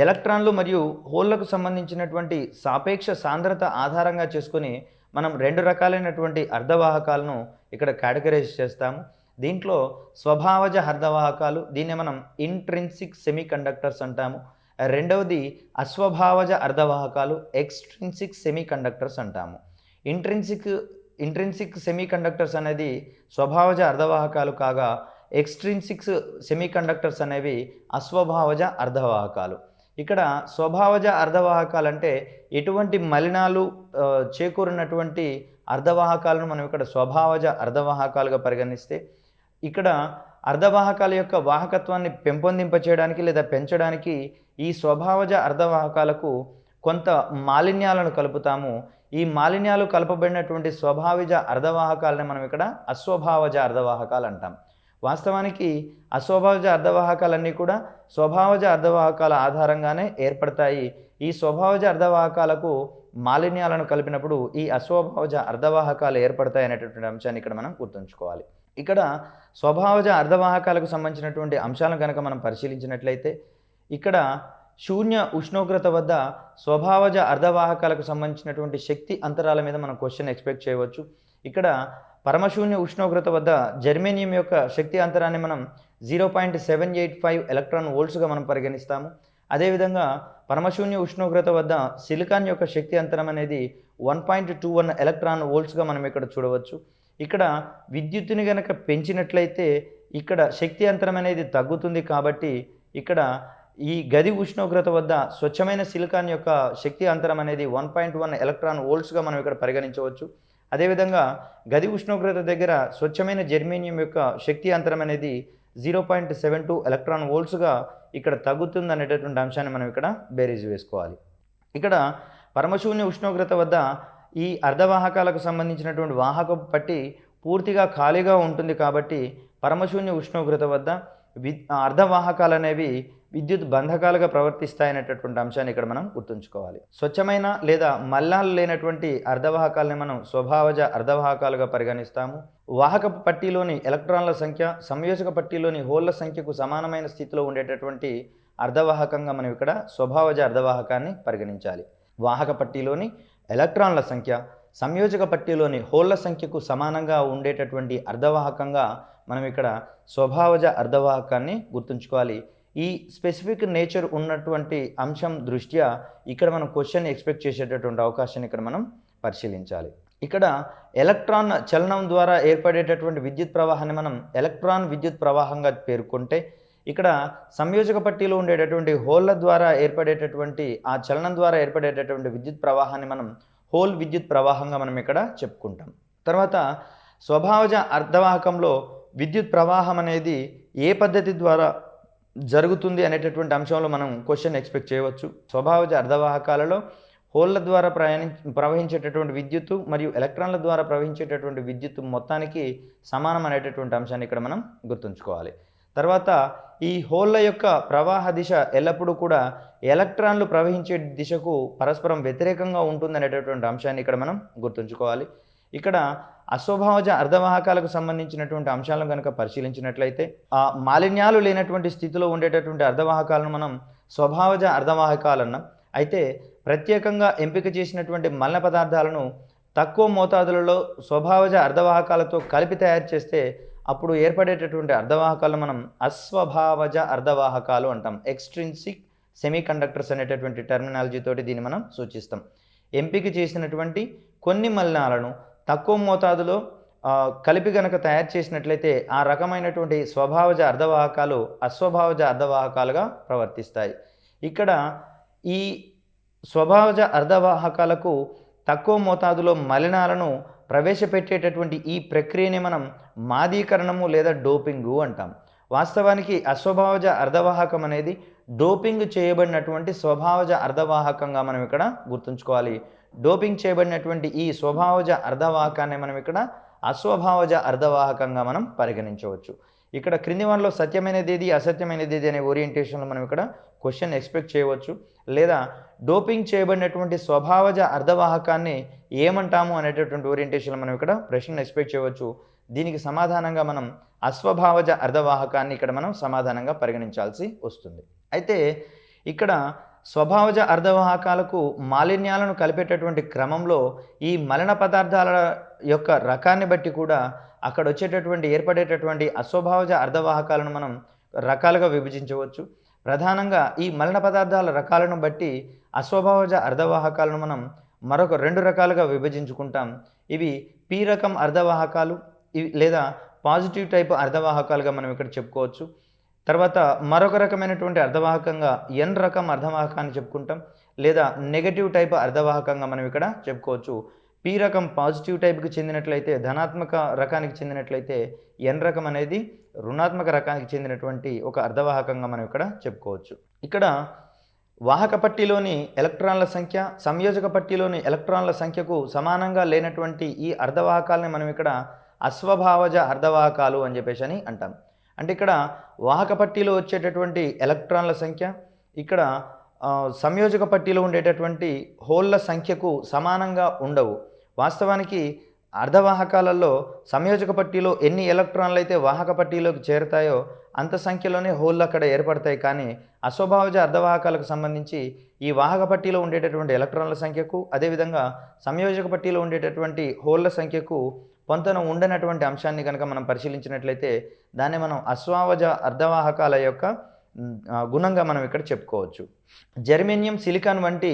A: ఎలక్ట్రాన్లు మరియు హోల్లకు సంబంధించినటువంటి సాపేక్ష సాంద్రత ఆధారంగా చేసుకొని మనం 2 రకాలైనటువంటి అర్ధవాహకాలను ఇక్కడ కేటగరైజ్ చేస్తాము. దీంట్లో స్వభావజ అర్ధవాహకాలు, దీన్నే మనం ఇంట్రిన్సిక్ సెమీ కండక్టర్స్ అంటాము. రెండవది అస్వభావజ అర్ధవాహకాలు, ఎక్స్ట్రిన్సిక్ సెమీ కండక్టర్స్ అంటాము. ఇంట్రిన్సిక్ సెమీ కండక్టర్స్ అనేది స్వభావజ అర్ధవాహకాలు కాగా ఎక్స్ట్రిన్సిక్ సెమీ కండక్టర్స్ అనేవి అస్వభావజ అర్ధవాహకాలు. ఇక్కడ స్వభావజ అర్ధవాహకాలు అంటే ఎటువంటి మలినాలు చేకూరినటువంటి అర్ధవాహకాలను మనం ఇక్కడ స్వభావజ అర్ధవాహకాలుగా పరిగణిస్తే, ఇక్కడ అర్ధవాహకాల యొక్క వాహకత్వాన్ని పెంపొందింపచేయడానికి లేదా పెంచడానికి ఈ స్వభావజ అర్ధవాహకాలకు కొంత మాలిన్యాలను కలుపుతాము. ఈ మాలిన్యాలు కలపబడినటువంటి స్వభావజ అర్ధవాహకాలని మనం ఇక్కడ అస్వభావజ అర్ధవాహకాలు అంటాం. వాస్తవానికి అస్వభావజ అర్ధవాహకాలన్నీ కూడా స్వభావజ అర్ధవాహకాల ఆధారంగానే ఏర్పడతాయి. ఈ స్వభావజ అర్ధవాహకాలకు మాలిన్యాలను కలిపినప్పుడు ఈ అస్వభావజ అర్ధవాహకాలు ఏర్పడతాయి అనేటటువంటి అంశాన్ని ఇక్కడ మనం గుర్తుంచుకోవాలి. ఇక్కడ స్వభావజ అర్ధవాహకాలకు సంబంధించినటువంటి అంశాలను కనుక మనం పరిశీలించినట్లయితే, ఇక్కడ శూన్య ఉష్ణోగ్రత వద్ద స్వభావజ అర్ధవాహకాలకు సంబంధించినటువంటి శక్తి అంతరాల మీద మనం క్వశ్చన్ ఎక్స్పెక్ట్ చేయవచ్చు. ఇక్కడ పరమశూన్య ఉష్ణోగ్రత వద్ద జర్మేనియం యొక్క శక్తి అంతరాన్ని మనం 0.785 ఎలక్ట్రాన్ వోల్ట్స్గా మనం పరిగణిస్తాము. అదేవిధంగా పరమశూన్య ఉష్ణోగ్రత వద్ద సిలికాన్ యొక్క శక్తి అంతరం అనేది 1.21 ఎలక్ట్రాన్ వోల్ట్స్గా మనం ఇక్కడ చూడవచ్చు. ఇక్కడ విద్యుత్తుని కనుక పెంచినట్లయితే ఇక్కడ శక్తి అంతరం అనేది తగ్గుతుంది. కాబట్టి ఇక్కడ ఈ గది ఉష్ణోగ్రత వద్ద స్వచ్ఛమైన సిలికాన్ యొక్క శక్తి అంతరం అనేది 1.1 ఎలక్ట్రాన్ వోల్ట్స్‌గా మనం ఇక్కడ పరిగణించవచ్చు. అదేవిధంగా గది ఉష్ణోగ్రత దగ్గర స్వచ్ఛమైన జెర్మేనియం యొక్క శక్తి అంతరం అనేది 0.72 ఎలక్ట్రాన్ వోల్ట్స్‌గా ఇక్కడ తగ్గుతుందనేటటువంటి అంశాన్ని మనం ఇక్కడ బేరీజు వేసుకోవాలి. ఇక్కడ పరమశూన్య ఉష్ణోగ్రత వద్ద ఈ అర్ధవాహకాలకు సంబంధించినటువంటి వాహకపు పట్టి పూర్తిగా ఖాళీగా ఉంటుంది కాబట్టి పరమశూన్య ఉష్ణోగ్రత వద్ద అర్ధవాహకాలనేవి విద్యుత్ బంధకాలుగా ప్రవర్తిస్తాయనేటటువంటి అంశాన్ని ఇక్కడ మనం గుర్తుంచుకోవాలి. స్వచ్ఛమైన లేదా మలినాలు లేనటువంటి అర్ధవాహకాలని మనం స్వభావజ అర్ధవాహకాలుగా పరిగణిస్తాము. వాహకపు పట్టీలోని ఎలక్ట్రాన్ల సంఖ్య సంయోజక పట్టీలోని హోళ్ల సంఖ్యకు సమానమైన స్థితిలో ఉండేటటువంటి అర్ధవాహకంగా మనం ఇక్కడ స్వభావజ అర్ధవాహకాన్ని పరిగణించాలి. వాహక పట్టీలోని ఎలక్ట్రాన్ల సంఖ్య సంయోజక పట్టీలోని హోళ్ల సంఖ్యకు సమానంగా ఉండేటటువంటి అర్ధవాహకంగా మనం ఇక్కడ స్వభావజ అర్ధవాహకాన్ని గుర్తుంచుకోవాలి. ఈ స్పెసిఫిక్ నేచర్ ఉన్నటువంటి అంశం దృష్ట్యా ఇక్కడ మనం క్వశ్చన్ ఎక్స్పెక్ట్ చేసేటటువంటి అవకాశాన్ని ఇక్కడ మనం పరిశీలించాలి. ఇక్కడ ఎలక్ట్రాన్ చలనం ద్వారా ఏర్పడేటటువంటి విద్యుత్ ప్రవాహాన్ని మనం ఎలక్ట్రాన్ విద్యుత్ ప్రవాహంగా పేర్కొంటే, ఇక్కడ సంయోజక పట్టీలో ఉండేటటువంటి హోళ్ల ద్వారా ఏర్పడేటటువంటి ఆ చలనం ద్వారా ఏర్పడేటటువంటి విద్యుత్ ప్రవాహాన్ని మనం హోల్ విద్యుత్ ప్రవాహంగా మనం ఇక్కడ చెప్పుకుంటాం. తర్వాత స్వభావజ అర్ధవాహకంలో విద్యుత్ ప్రవాహం అనేది ఏ పద్ధతి ద్వారా జరుగుతుంది అనేటటువంటి అంశంలో మనం క్వశ్చన్ ఎక్స్పెక్ట్ చేయవచ్చు. స్వభావజ అర్ధవాహకాలలో హోళ్ల ద్వారా ప్రవహించేటటువంటి విద్యుత్తు మరియు ఎలక్ట్రాన్ల ద్వారా ప్రవహించేటటువంటి విద్యుత్తు మొత్తానికి సమానం అనేటటువంటి అంశాన్ని ఇక్కడ మనం గుర్తుంచుకోవాలి. తర్వాత ఈ హోళ్ల యొక్క ప్రవాహ దిశ ఎల్లప్పుడూ కూడా ఎలక్ట్రాన్లు ప్రవహించే దిశకు పరస్పరం వ్యతిరేకంగా ఉంటుందనేటటువంటి అంశాన్ని ఇక్కడ మనం గుర్తుంచుకోవాలి. ఇక్కడ అస్వభావజ అర్ధవాహకాలకు సంబంధించినటువంటి అంశాలను కనుక పరిశీలించినట్లయితే ఆ మాలిన్యాలు లేనటువంటి స్థితిలో ఉండేటటువంటి అర్ధవాహకాలను మనం స్వభావజ అర్ధవాహకాలన్నాం. అయితే ప్రత్యేకంగా ఎంపిక చేసినటువంటి మలిన పదార్థాలను తక్కువ మోతాదులలో స్వభావజ అర్ధవాహకాలతో కలిపి తయారు చేస్తే అప్పుడు ఏర్పడేటటువంటి అర్ధవాహకాలను మనం అస్వభావజ అర్ధవాహకాలు అంటాం. ఎక్స్ట్రిన్సిక్ సెమీకండక్టర్స్ అనేటటువంటి టెర్మినాలజీ తోటి దీన్ని మనం సూచిస్తాం. ఎంపిక చేసినటువంటి కొన్ని మలినాలను తక్కువ మోతాదులో కలిపి గనక తయారు చేసినట్లయితే ఆ రకమైనటువంటి స్వభావజ అర్ధవాహకాలు అస్వభావజ అర్ధవాహకాలుగా ప్రవర్తిస్తాయి. ఇక్కడ ఈ స్వభావజ అర్ధవాహకాలకు తక్కువ మోతాదులో మలినాలను ప్రవేశపెట్టేటటువంటి ఈ ప్రక్రియని మనం మాదీకరణము లేదా డోపింగు అంటాం. వాస్తవానికి అస్వభావజ అర్ధవాహకం అనేది డోపింగ్ చేయబడినటువంటి స్వభావజ అర్ధవాహకంగా మనం ఇక్కడ గుర్తుంచుకోవాలి. డోపింగ్ చేయబడినటువంటి ఈ స్వభావజ అర్ధవాహకాన్ని మనం ఇక్కడ అస్వభావజ అర్ధవాహకంగా మనం పరిగణించవచ్చు. ఇక్కడ క్రింది వాటిలో సత్యమైనది ఏది అసత్యమైనది ఏది అనే ఓరియంటేషన్లో మనం ఇక్కడ క్వశ్చన్ ఎక్స్పెక్ట్ చేయవచ్చు. లేదా డోపింగ్ చేయబడినటువంటి స్వభావజ అర్ధవాహకాన్ని ఏమంటాము అనేటటువంటి ఓరియంటేషన్లో మనం ఇక్కడ ప్రశ్నను ఎక్స్పెక్ట్ చేయవచ్చు. దీనికి సమాధానంగా మనం అస్వభావజ అర్ధవాహకాన్ని ఇక్కడ మనం సమాధానంగా పరిగణించాల్సి వస్తుంది. అయితే ఇక్కడ స్వభావజ అర్ధవాహకాలకు మాలిన్యాలను కలిపేటటువంటి క్రమంలో ఈ మలిన పదార్థాల యొక్క రకాన్ని బట్టి కూడా అక్కడ వచ్చేటటువంటి ఏర్పడేటటువంటి అస్వభావజ అర్ధవాహకాలను మనం రకాలుగా విభజించవచ్చు. ప్రధానంగా ఈ మలిన పదార్థాల రకాలను బట్టి అస్వభావజ అర్ధవాహకాలను మనం మరొక 2 రకాలుగా విభజించుకుంటాం. ఇవి పి రకం అర్ధవాహకాలు లేదా పాజిటివ్ టైప్ అర్ధవాహకాలుగా మనం ఇక్కడ చెప్పుకోవచ్చు. తర్వాత మరొక రకమైనటువంటి అర్ధవాహకంగా ఎన్ రకం అర్ధవాహకాన్ని చెప్పుకుంటాం. లేదా నెగటివ్ టైప్ అర్ధవాహకంగా మనం ఇక్కడ చెప్పుకోవచ్చు. పి రకం పాజిటివ్ టైప్కి చెందినట్లయితే ధనాత్మక రకానికి చెందినట్లయితే ఎన్ రకం అనేది రుణాత్మక రకానికి చెందినటువంటి ఒక అర్ధవాహకంగా మనం ఇక్కడ చెప్పుకోవచ్చు. ఇక్కడ వాహక పట్టీలోని ఎలక్ట్రాన్ల సంఖ్య సంయోజక పట్టీలోని ఎలక్ట్రాన్ల సంఖ్యకు సమానంగా లేనటువంటి ఈ అర్ధవాహకాలని మనం ఇక్కడ అస్వభావజ అర్ధవాహకాలు అని చెప్పేసి అని అంటాం. అంటే ఇక్కడ వాహక పట్టీలో వచ్చేటటువంటి ఎలక్ట్రాన్ల సంఖ్య ఇక్కడ సంయోజక పట్టీలో ఉండేటటువంటి హోళ్ల సంఖ్యకు సమానంగా ఉండవు. వాస్తవానికి అర్ధవాహకాలలో సంయోజక పట్టీలో ఎన్ని ఎలక్ట్రాన్లు అయితే వాహక పట్టీలోకి చేరుతాయో అంత సంఖ్యలోనే హోళ్ళు అక్కడ ఏర్పడతాయి. కానీ అస్వభావజ అర్ధవాహకాలకు సంబంధించి ఈ వాహక పట్టీలో ఉండేటటువంటి ఎలక్ట్రాన్ల సంఖ్యకు అదేవిధంగా సంయోజక పట్టీలో ఉండేటటువంటి హోళ్ల సంఖ్యకు పొంతన ఉండనటువంటి అంశాన్ని కనుక మనం పరిశీలించినట్లయితే దాన్ని మనం అస్వభావజ అర్ధవాహకాల యొక్క గుణంగా మనం ఇక్కడ చెప్పుకోవచ్చు. జెర్మేనియం సిలికాన్ వంటి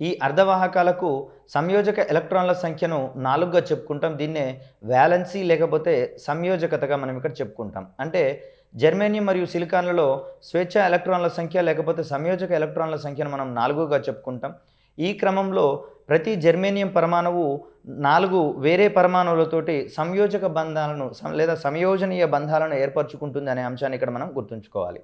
A: ఈ అర్ధవాహకాలకు సంయోజక ఎలక్ట్రాన్ల సంఖ్యను 4గా చెప్పుకుంటాం. దీన్నే వ్యాలెన్సీ లేకపోతే సంయోజకతగా మనం ఇక్కడ చెప్పుకుంటాం. అంటే జెర్మేనియం మరియు సిలికాన్లలో స్వేచ్ఛ ఎలక్ట్రాన్ల సంఖ్య లేకపోతే సంయోజక ఎలక్ట్రాన్ల సంఖ్యను మనం 4గా చెప్పుకుంటాం. ఈ క్రమంలో ప్రతి జెర్మేనియం పరమాణువు 4 వేరే పరమాణువులతోటి సంయోజక బంధాలను లేదా సంయోజనీయ బంధాలను ఏర్పరచుకుంటుంది అనే అంశాన్ని ఇక్కడ మనం గుర్తుంచుకోవాలి.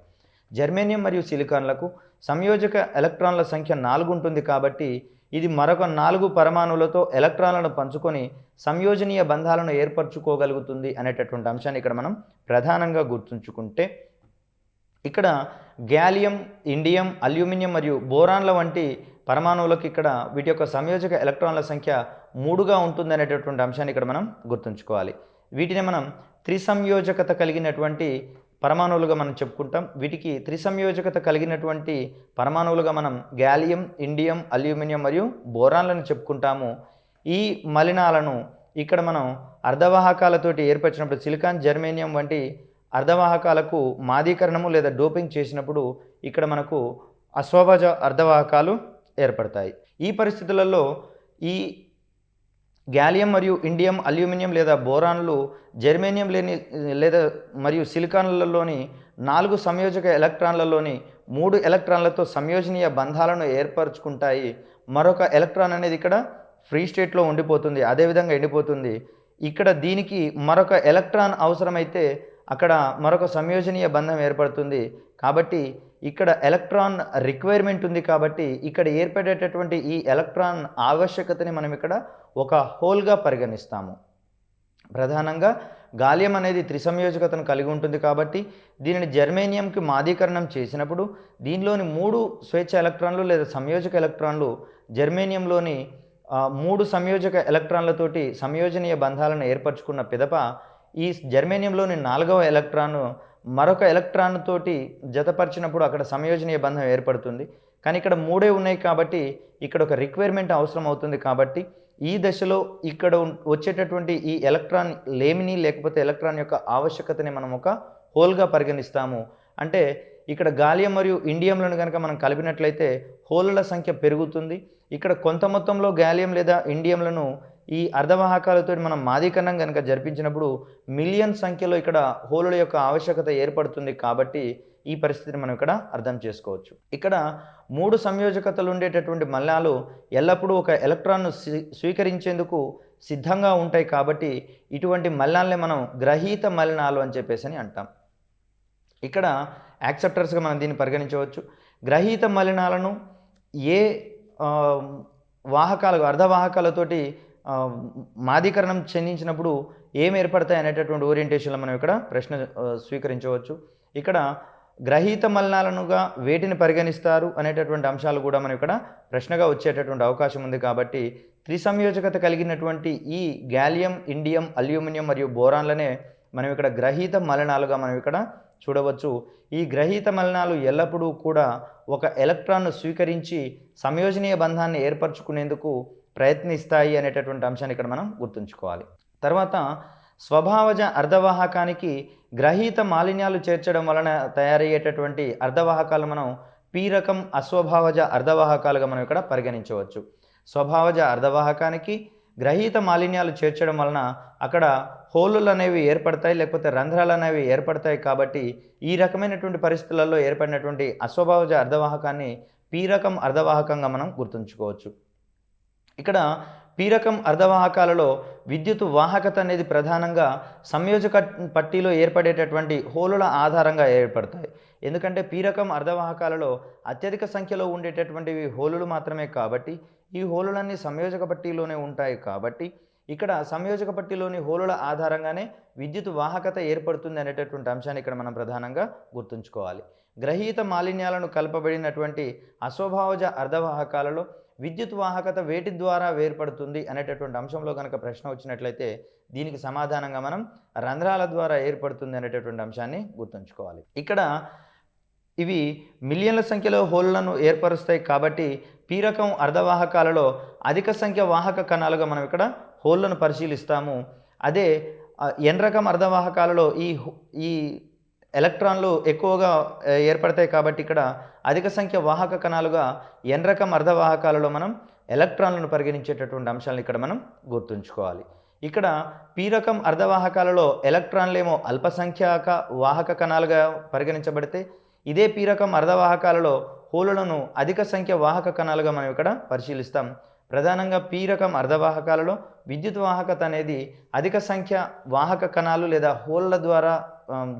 A: జెర్మేనియం మరియు సిలికాన్లకు సంయోజక ఎలక్ట్రాన్ల సంఖ్య 4 ఉంటుంది కాబట్టి ఇది మరొక 4 పరమాణువులతో ఎలక్ట్రాన్లను పంచుకొని సంయోజనీయ బంధాలను ఏర్పరచుకోగలుగుతుంది అనేటటువంటి అంశాన్ని ఇక్కడ మనం ప్రధానంగా గుర్తుంచుకుంటే, ఇక్కడ గ్యాలియం, ఇండియం, అల్యూమినియం మరియు బోరాన్ల వంటి పరమాణువులకు ఇక్కడ వీటి యొక్క సంయోజక ఎలక్ట్రాన్ల సంఖ్య 3గా ఉంటుంది అనేటటువంటి అంశాన్ని ఇక్కడ మనం గుర్తుంచుకోవాలి. వీటిని మనం త్రిసంయోజకత కలిగినటువంటి పరమాణువులుగా మనం చెప్పుకుంటాం. వీటికి త్రిసంయోజకత కలిగినటువంటి పరమాణువులుగా మనం గ్యాలియం, ఇండియం, అల్యూమినియం మరియు బోరాన్లను చెప్పుకుంటాము. ఈ మలినాలను ఇక్కడ మనం అర్ధవాహకాలతోటి ఏర్పరిచినప్పుడు సిలికాన్, జెర్మేనియం వంటి అర్ధవాహకాలకు మాదీకరణము లేదా డోపింగ్ చేసినప్పుడు ఇక్కడ మనకు అస్వభాజ అర్ధవాహకాలు ఏర్పడతాయి. ఈ పరిస్థితులలో ఈ గ్యాలియం మరియు ఇండియం, అల్యూమినియం లేదా బోరాన్లు జెర్మేనియం లేదా మరియు సిలికాన్లలోని 4 సంయోజక ఎలక్ట్రాన్లలోని 3 ఎలక్ట్రాన్లతో సంయోజనీయ బంధాలను ఏర్పరచుకుంటాయి. మరొక ఎలక్ట్రాన్ అనేది ఇక్కడ ఫ్రీ స్టేట్లో ఉండిపోతుంది, అదేవిధంగా ఎండిపోతుంది. ఇక్కడ దీనికి మరొక ఎలక్ట్రాన్ అవసరమైతే అక్కడ మరొక సంయోజనీయ బంధం ఏర్పడుతుంది. కాబట్టి ఇక్కడ ఎలక్ట్రాన్ రిక్వైర్మెంట్ ఉంది కాబట్టి ఇక్కడ ఏర్పడేటటువంటి ఈ ఎలక్ట్రాన్ ఆవశ్యకతని మనం ఇక్కడ ఒక హోల్గా పరిగణిస్తాము. ప్రధానంగా గాలియం అనేది త్రిసంయోజకతను కలిగి ఉంటుంది కాబట్టి దీనిని జెర్మేనియంకి మాదీకరణం చేసినప్పుడు దీనిలోని 3 స్వేచ్ఛ ఎలక్ట్రాన్లు లేదా సంయోజక ఎలక్ట్రాన్లు జెర్మేనియంలోని 3 సంయోజక ఎలక్ట్రాన్లతోటి సంయోజనీయ బంధాలను ఏర్పరచుకున్న పిదప ఈ జెర్మేనియంలోని 4వ ఎలక్ట్రాన్ మరొక ఎలక్ట్రాన్ తోటి జతపరిచినప్పుడు అక్కడ సంయోజనీయ బంధం ఏర్పడుతుంది. కానీ ఇక్కడ 3 ఉన్నాయి కాబట్టి ఇక్కడ ఒక రిక్వైర్మెంట్ అవసరం అవుతుంది. కాబట్టి ఈ దశలో ఇక్కడ వచ్చేటటువంటి ఈ ఎలక్ట్రాన్ లేమిని లేకపోతే ఎలక్ట్రాన్ యొక్క ఆవశ్యకతని మనం ఒక హోల్గా పరిగణిస్తాము. అంటే ఇక్కడ గాలియం మరియు ఇండియంలను కనుక మనం కలిపినట్లయితే హోలుల సంఖ్య పెరుగుతుంది. ఇక్కడ కొంత మొత్తంలో గాలియం లేదా ఇండియంలను ఈ అర్ధవాహకాలతో మనం మాదీకరణం కనుక జరిపించినప్పుడు మిలియన్ సంఖ్యలో ఇక్కడ హోలుల యొక్క ఆవశ్యకత ఏర్పడుతుంది. కాబట్టి ఈ పరిస్థితిని మనం ఇక్కడ అర్థం చేసుకోవచ్చు. ఇక్కడ 3 సంయోజకతలు ఉండేటటువంటి మలినాలు ఎల్లప్పుడూ ఒక ఎలక్ట్రాన్ను స్వీకరించేందుకు సిద్ధంగా ఉంటాయి. కాబట్టి ఇటువంటి మలినాలనే మనం గ్రహీత మలినాలు అని చెప్పేసి అంటాం. ఇక్కడ యాక్సెప్టర్స్గా మనం దీన్ని పరిగణించవచ్చు. గ్రహీత మలినాలను ఏ వాహకాలు అర్ధవాహకాలతోటి మాదీకరణం చెందించినప్పుడు ఏం ఏర్పడతాయి అనేటటువంటి ఓరియంటేషన్లో మనం ఇక్కడ ప్రశ్న స్వీకరించవచ్చు. ఇక్కడ గ్రహీత మలినాలనుగా వేటిని పరిగణిస్తారు అనేటటువంటి అంశాలు కూడా మనం ఇక్కడ ప్రశ్నగా వచ్చేటటువంటి అవకాశం ఉంది. కాబట్టి త్రిసంయోజకత కలిగినటువంటి ఈ గ్యాలియం, ఇండియం, అల్యూమినియం మరియు బోరాన్లనే మనం ఇక్కడ గ్రహీత మలినాలుగా మనం ఇక్కడ చూడవచ్చు. ఈ గ్రహీత మలినాలు ఎల్లప్పుడూ కూడా ఒక ఎలక్ట్రాన్ను స్వీకరించి సంయోజనీయ బంధాన్ని ఏర్పరచుకునేందుకు ప్రయత్నిస్తాయి అనేటటువంటి అంశాన్ని ఇక్కడ మనం గుర్తుంచుకోవాలి. తర్వాత స్వభావజ అర్ధవాహకానికి గ్రహీత మాలిన్యాలు చేర్చడం వలన తయారయ్యేటటువంటి అర్ధవాహకాలు మనం పి రకం అస్వభావజ అర్ధవాహకాలుగా మనం ఇక్కడ పరిగణించవచ్చు. స్వభావజ అర్ధవాహకానికి గ్రహీత మాలిన్యాలు చేర్చడం వలన అక్కడ హోలులు అనేవి ఏర్పడతాయి, లేకపోతే రంధ్రాలు అనేవి ఏర్పడతాయి. కాబట్టి ఈ రకమైనటువంటి పరిస్థితులలో ఏర్పడినటువంటి అస్వభావజ అర్ధవాహకాన్ని పి రకం అర్ధవాహకంగా మనం గుర్తుంచుకోవచ్చు. ఇక్కడ పి రకం అర్ధవాహకాలలో విద్యుత్ వాహకత అనేది ప్రధానంగా సంయోజక పట్టీలో ఏర్పడేటటువంటి హోలుల ఆధారంగా ఏర్పడతాయి. ఎందుకంటే పి రకం అర్ధవాహకాలలో అత్యధిక సంఖ్యలో ఉండేటటువంటివి హోలులు మాత్రమే కాబట్టి ఈ హోలులన్నీ సంయోజక పట్టీలోనే ఉంటాయి. కాబట్టి ఇక్కడ సంయోజక పట్టీలోని హోలుల ఆధారంగానే విద్యుత్ వాహకత ఏర్పడుతుంది అనేటటువంటి అంశాన్ని ఇక్కడ మనం ప్రధానంగా గుర్తుంచుకోవాలి. గ్రహీత మాలిన్యాలను కలపబడినటువంటి అస్వభావజ అర్ధవాహకాలలో విద్యుత్ వాహకత వేటి ద్వారా ఏర్పడుతుంది అనేటటువంటి అంశంలో కనుక ప్రశ్న వచ్చినట్లయితే దీనికి సమాధానంగా మనం రంధ్రాల ద్వారా ఏర్పడుతుంది అనేటటువంటి అంశాన్ని గుర్తుంచుకోవాలి. ఇక్కడ ఇవి మిలియన్ల సంఖ్యలో హోలులను ఏర్పరుస్తాయి. కాబట్టి పి రకం అర్ధవాహకాలలో అధిక సంఖ్య వాహక కణాలుగా మనం ఇక్కడ హోళ్లను పరిశీలిస్తాము. అదే ఎన్ రకం అర్ధవాహకాలలో ఈ ఎలక్ట్రాన్లు ఎక్కువగా ఏర్పడతాయి. కాబట్టి ఇక్కడ అధిక సంఖ్య వాహక కణాలుగా ఎన్ రకం అర్ధవాహకాలలో మనం ఎలక్ట్రాన్లను పరిగణించేటటువంటి అంశాలను ఇక్కడ మనం గుర్తుంచుకోవాలి. ఇక్కడ పి రకం అర్ధవాహకాలలో ఎలక్ట్రాన్లేమో అల్పసంఖ్యాక వాహక కణాలుగా పరిగణించబడితే, ఇదే పి రకం అర్ధవాహకాలలో హోలులను అధిక సంఖ్య వాహక కణాలుగా మనం ఇక్కడ పరిశీలిస్తాం. ప్రధానంగా పి రకం అర్ధవాహకాలలో విద్యుత్ వాహకత అనేది అధిక సంఖ్య వాహక కణాలు లేదా హోల్ల ద్వారా